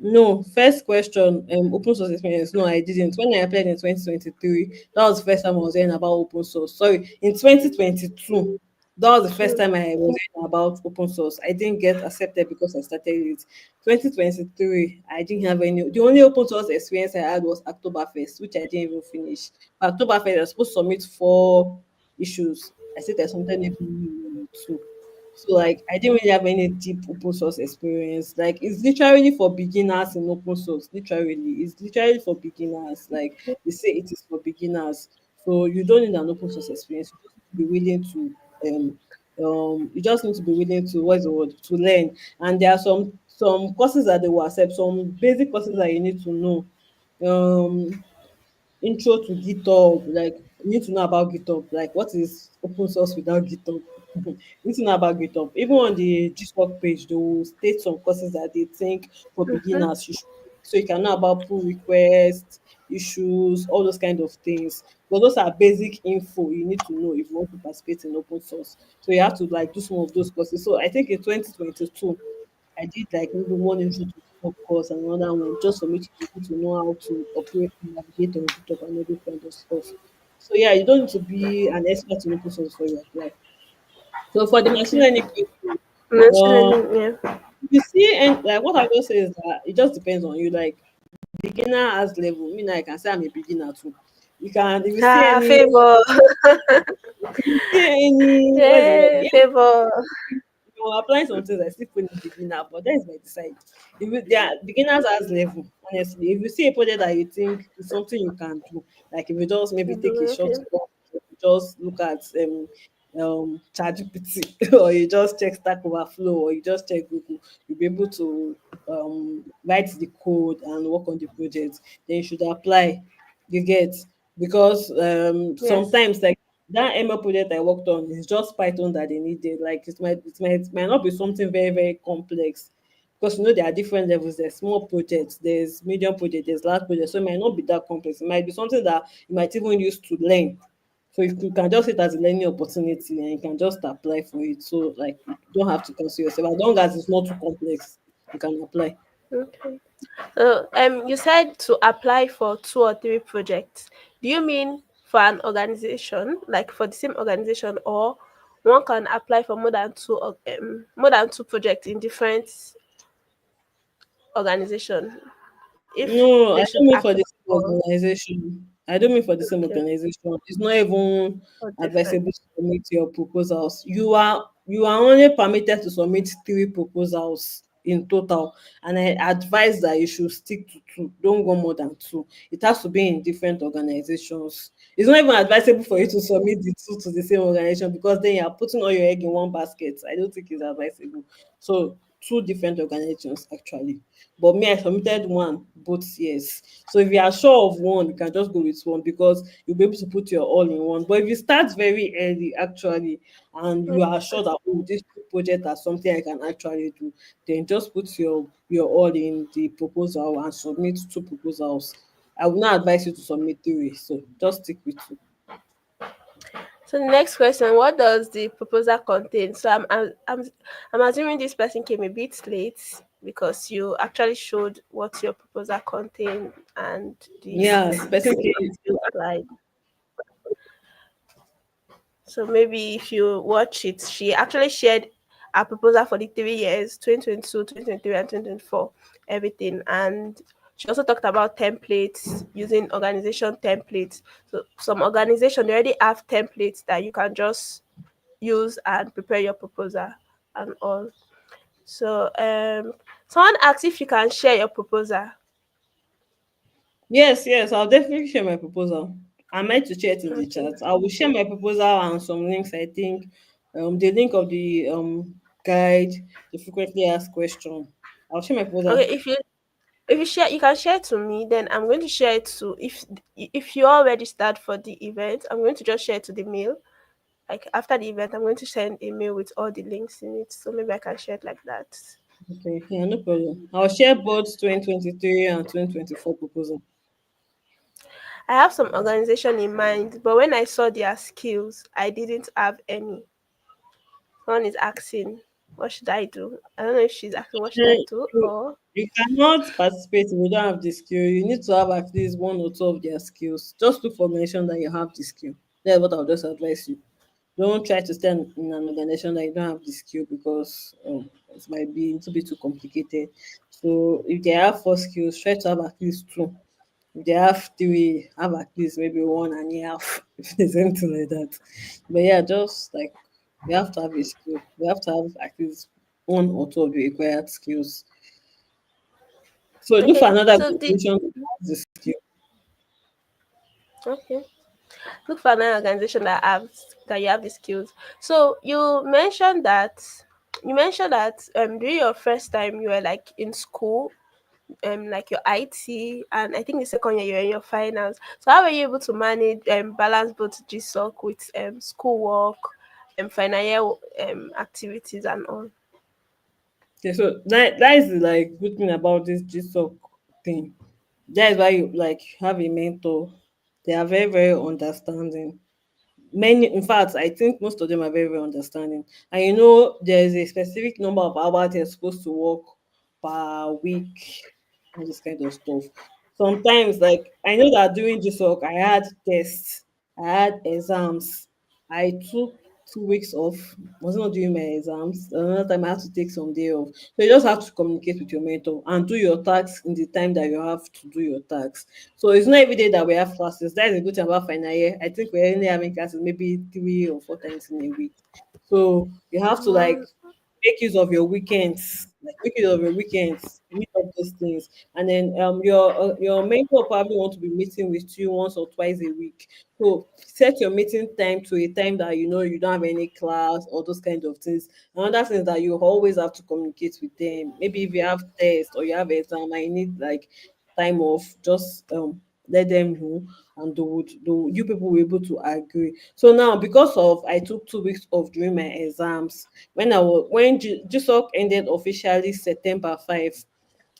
No, first question, open source experience. No, I didn't. When I applied in 2023, that was the first time I was hearing about open source. Sorry, in 2022, that was the first Two. time I was hearing about open source. I didn't get accepted because I started it. 2023, I didn't have any. The only open source experience I had was Oktoberfest, which I didn't even finish. But Oktoberfest, I was supposed to submit 4 issues. I said I submitted maybe 1 or 2. So like I didn't really have any deep open source experience. Like it's literally for beginners in open source. Literally, it's literally for beginners. Like they say it is for beginners. So you don't need an open source experience. You just need to be willing to you just need to be willing to what's the word to learn. And there are some courses that they will accept, some basic courses that you need to know. Intro to GitHub, like you need to know about GitHub, like what is open source without GitHub. You need to know about GitHub. Even on the GSOC page, they will state some courses that they think for Mm-hmm. beginners you should take. So you can know about pull requests, issues, all those kind of things. But those are basic info you need to know if you want to participate in open source. So you have to like do some of those courses. So I think in 2022 I did like maybe one intro to GitHub course and another one just for me to be able to know how to operate and navigate on GitHub and all those kind of stuff. So yeah, you don't need to be an expert in open source before you apply. So for the machine Okay. learning question, Machine um, learning, yeah. you see, and like what I will say is that it just depends on you. Like beginner has level. Me, now I can say I'm a beginner too. You can if you see Ah, any favor. what's the word? Yay, Yeah, favor. you're applying some things I still put in beginner, but that is by the side. If you, there are beginners as level, honestly. If you see a project that you think is something you can do, like if you just maybe take a Okay. short course, if you just look at ChatGPT or you just check Stack Overflow or you just check Google, you'll be able to write the code and work on the project. Then you should apply. You get because Yes. sometimes like that ML project I worked on is just Python that they needed. Like it might not be something very, very complex. Because you know there are different levels. There's small projects, there's medium project, there's large projects. So it might not be that complex. It might be something that you might even use to learn So if you can just see it as a learning opportunity and you can just apply for it. So like you don't have to cancel yourself. As long as it's not too complex, you can apply. Okay. So you said to apply for 2 or 3 projects. Do you mean for an organization, like for the same organization, or one can apply for more than two projects in different organization if No, they I should don't mean for apply the same for organization. I don't mean for the same okay organization. It's not even or different? advisable to submit your proposals. You are only permitted to submit 3 proposals in total, and I advise that you should stick to two. Don't go more than two. It has to be in different organizations. It's not even advisable for you to submit the two to the same organization because then you are putting all your egg in one basket. I don't think it's advisable. So two different organizations actually. But me, I submitted one, both yes. So if you are sure of one, you can just go with one because you'll be able to put your all in one. But if you start very early, actually, and you are sure that oh, this project is something I can actually do, then just put your all in the proposal and submit 2 proposals. I would not advise you to submit 3, so just stick with 2. So the next question: what does the proposal contain? So I'm assuming this person came a bit late because you actually showed what your proposal contained and the Yeah, the person slide. So maybe if you watch it, she actually shared a proposal for the 3 years, 2022, 2023, and 2024, everything. And she also talked about templates, using organization templates. So some organization they already have templates that you can just use and prepare your proposal and all. So someone asked if you can share your proposal. Yes, yes, I'll definitely share my proposal. I meant to share it in the Okay. chat. I will share my proposal and some links. I think the link of the guide, the frequently asked question. I'll share my proposal. Okay, if you share, you can share to me, then I'm going to share it to, if you are registered for the event, I'm going to just share it to the mail. Like after the event, I'm going to send a mail with all the links in it, so maybe I can share it like that. Okay, yeah, no problem. I'll share both 2023 and 2024 proposal. I have some organization in mind, but when I saw their skills, I didn't have any. Someone is asking, what should I do? I don't know if she's asking what should I Eh, do You, or you cannot participate if you don't have the skill. You need to have at least 1 or 2 of their skills. Just look for mention that you have the skill. That's what I'll just advise you. Don't try to stand in an organization that you don't have the skill because it might be a little bit too complicated. So if they have 4 skills, try to have at least 2. If they have 3, have at least maybe 1.5, if there's anything like that. But yeah, just like you have to have a skill. You have to have at least 1 or 2 of the required skills. So look for okay. another So the organization that has the skill. okay. Look for an organization that you have the skills. So you mentioned that during your first time you were like in school, like your IT, and I think the second year you're in your finals. So how were you able to manage balance both GSOC with schoolwork and final year activities and all? Okay, so that is the like good thing about this GSOC thing. That is why you like have a mentor. They are very, very understanding. Many, in fact, I think most of them are very, very understanding. And there is a specific number of hours they're supposed to work per week, all this kind of stuff. Sometimes, like I know that during this work, I had tests, I had exams. I took 2 weeks off. Was not doing my exams. Another time I had to take some day off. So you just have to communicate with your mentor and do your tasks in the time that you have to do your tasks. So it's not every day that we have classes. That is a good thing about final year. I think we're only having classes maybe 3 or 4 times in a week. So you have to like Mm, make use of your weekends, like make use of your weekends, meet up those things, and then your mentor probably want to be meeting with you once or twice a week. So set your meeting time to a time that you don't have any class or those kind of things. Another thing is that you always have to communicate with them. Maybe if you have test or you have exam and you need like time off, just let them know, and you people were able to agree. So now because of I took 2 weeks off during my exams, when GSOC ended officially September 5,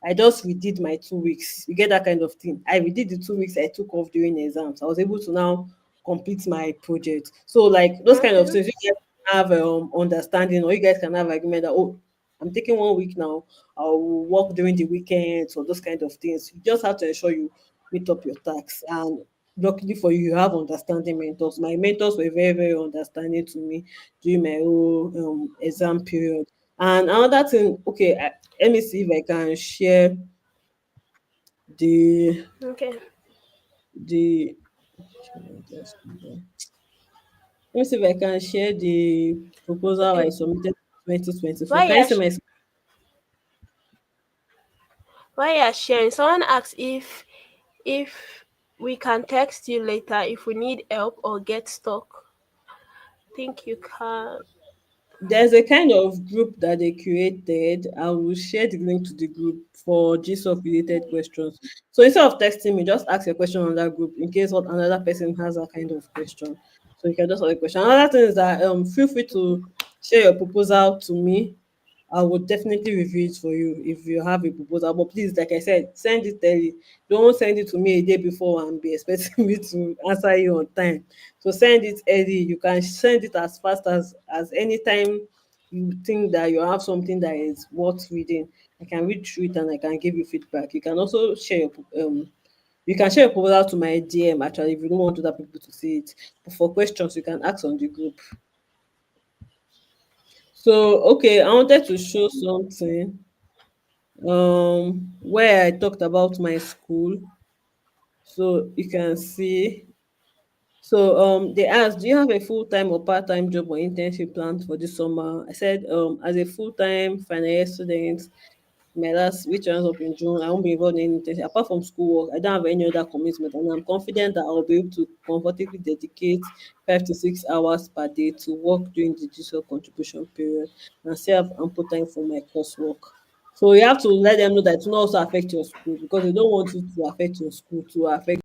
I just redid my 2 weeks. You get that kind of thing. I redid the 2 weeks I took off during exams. I was able to now complete my project. So like those kind of Okay. things, you guys can have understanding, or you guys can have agreement that, oh, I'm taking 1 week now. I'll work during the weekends or those kind of things. You just have to ensure you meet up your tasks. And luckily for you, you have understanding mentors. My mentors were very, very understanding to me during my whole exam period. And another thing, okay, let me see if I can share the Okay. the let me see if I can share the proposal I Okay. submitted in 2024. Why Can you you're see my why you're sharing? Someone asked if we can text you later if we need help or get stuck. Think you can. There's a kind of group that they created. I will share the link to the group for GSOC related questions. So instead of texting me, just ask a question on that group in case what another person has that kind of question. So you can just ask a question. Another thing is that feel free to share your proposal to me. I would definitely review it for you if you have a proposal. But please, like I said, send it early. Don't send it to me a day before and be expecting me to answer you on time. So send it early. You can send it as fast as any time you think that you have something that is worth reading. I can read through it and I can give you feedback. You can also share your you can share your proposal to my DM actually if you don't want other people to see it. But for questions, you can ask on the group. So okay, I wanted to show something where I talked about my school. So you can see. So they asked, do you have a full-time or part-time job or internship planned for this summer? I said, as a full-time final year student, my last which runs up in June, I won't be involved in any internship. Apart from schoolwork, I don't have any other commitment, and I'm confident that I'll be able to comfortably dedicate 5 to 6 hours per day to work during the digital contribution period and still have ample time for my coursework. So you have to let them know that it will not also affect your school because they don't want it to affect your school to affect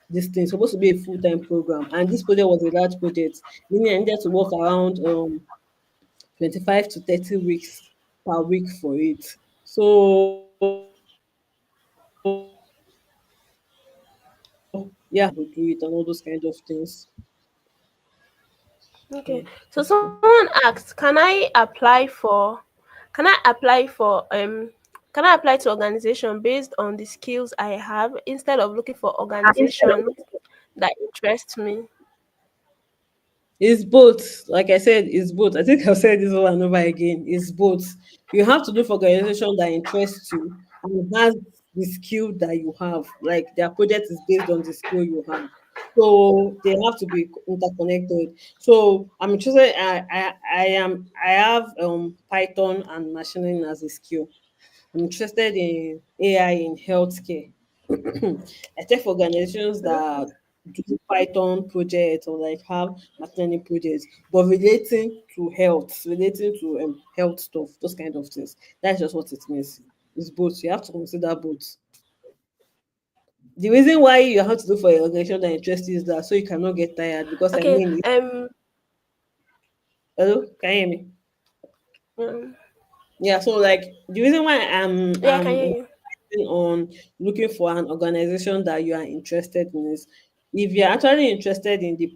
this thing. It's supposed to be a full-time program, and this project was a large project, meaning I needed to work around 25 to 30 weeks per week for it. So yeah, to do it and all those kind of things. Okay. So someone asked, can I apply to organization based on the skills I have instead of looking for organizations that interest me? It's both. Like I said, it's both. I think I've said this over and over again. It's both. You have to look for organization that interests you and has the skill that you have. Like their project is based on the skill you have. So they have to be interconnected. So I'm interested. I have Python and machine learning as a skill. I'm interested in AI in healthcare. I check for organizations Okay. that do Python projects or like have machine learning projects, but relating to health, relating to health stuff, those kind of things. That's just what it means. It's both. You have to consider both. The reason why you have to look for an organization that interests you is that so you cannot get tired. Because I Okay. mean, hello, can you hear me? Um, Yeah, so like the reason why yeah, I can hear I'm you. on looking for an organization that you are interested in is if you're actually interested in the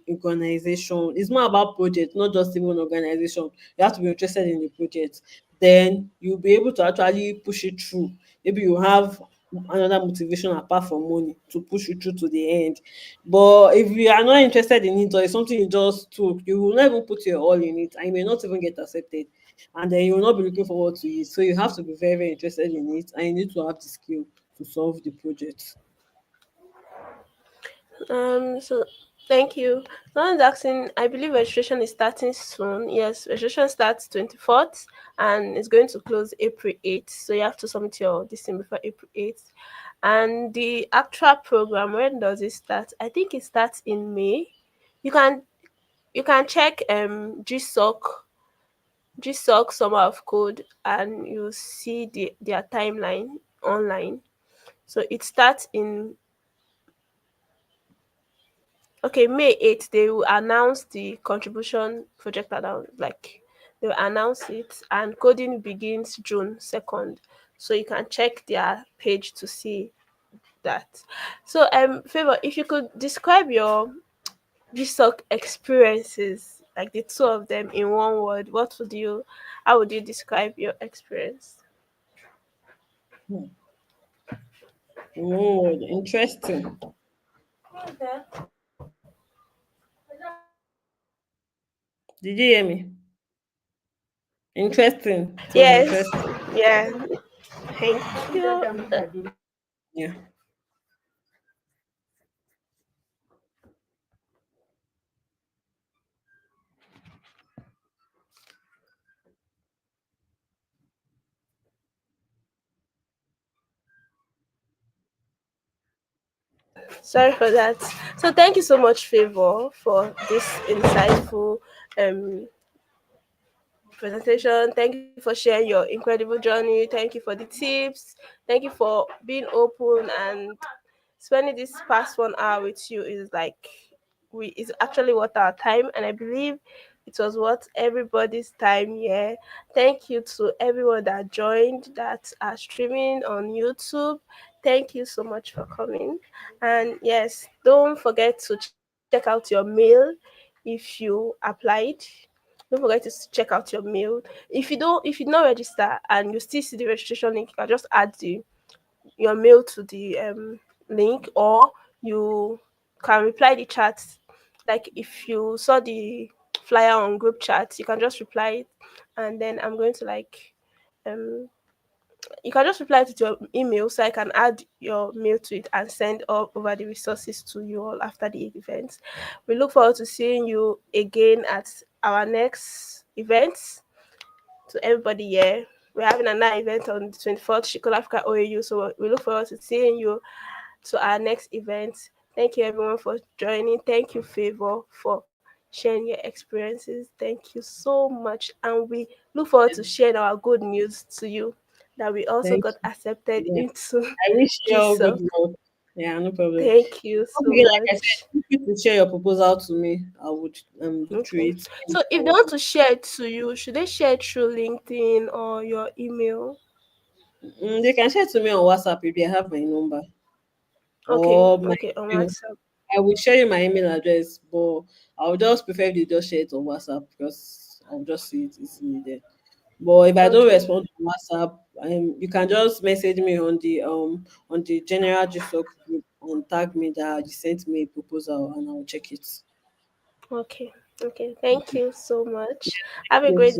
organization, it's more about project, not just even organization. You have to be interested in the project. Then you'll be able to actually push it through. Maybe you have another motivation apart from money to push you through to the end. But if you are not interested in it or it's something you just took, you will not even put your all in it and you may not even get accepted. And then you will not be looking forward to it. So you have to be very, very interested in it and you need to have the skill to solve the project. So thank you. Someone's asking, I believe registration is starting soon. Yes, registration starts 24th and it's going to close April 8th. So you have to submit your this thing before April 8th. And the actual program, when does it start? I think it starts in May. You can check GSOC summer of code and you see their timeline online. So it starts in okay, May 8th, they will announce the contribution project they will announce it and coding begins June 2nd. So you can check their page to see. that. So, Favor, if you could describe your GSOC experiences, like the two of them in one word, how would you describe your experience? Hmm. Oh, interesting. Did you hear me? Interesting. It was Yes, interesting. yeah, thank you. Yeah. Sorry for that. So, thank you so much, Favor, for this insightful um presentation. Thank you for sharing your incredible journey. Thank you for the tips. Thank you for being open, and spending this past 1 hour with you is like we is actually worth our time, and I believe it was worth everybody's time here. Thank you to everyone that joined, that are streaming on YouTube. Thank you so much for coming. And yes, don't forget to check out your mail if you applied. Don't forget to check out your mail. If you don't register and you still see the registration link, you can just add your mail to the link, or you can reply the chat. Like if you saw the flyer on group chat, you can just reply it, and then I'm going to um you can just reply to your email, so I can add your mail to it and send all over the resources to you all after the event. We look forward to seeing you again at our next event. To everybody here, we're having another event on the 24th, Shikola Africa OAU. So we look forward to seeing you to our next event. Thank you everyone for joining. Thank you, Favor, for sharing your experiences. Thank you so much. And we look forward to sharing our good news to you that we also Thank got accepted you. Yeah. into I wish you all good GSOC. luck. Yeah, no problem. Thank you Once so again, like I said, much. if you could share your proposal to me, I would go through Okay. it. So if they want to share it to you, should they share it through LinkedIn or your email? They can share it to me on WhatsApp if they have my number Okay, or my okay, on email. WhatsApp. I will share you my email address, but I would just prefer if they just share it on WhatsApp because I'll just see it easily there. But if I don't Okay, respond to WhatsApp, you can just message me on the general GSOC group and tag me that you sent me a proposal and I'll check it. okay, okay. Thank you so much. Have a Yes. great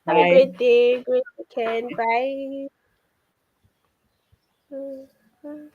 have a Bye. great day, great weekend. Bye. Mhm.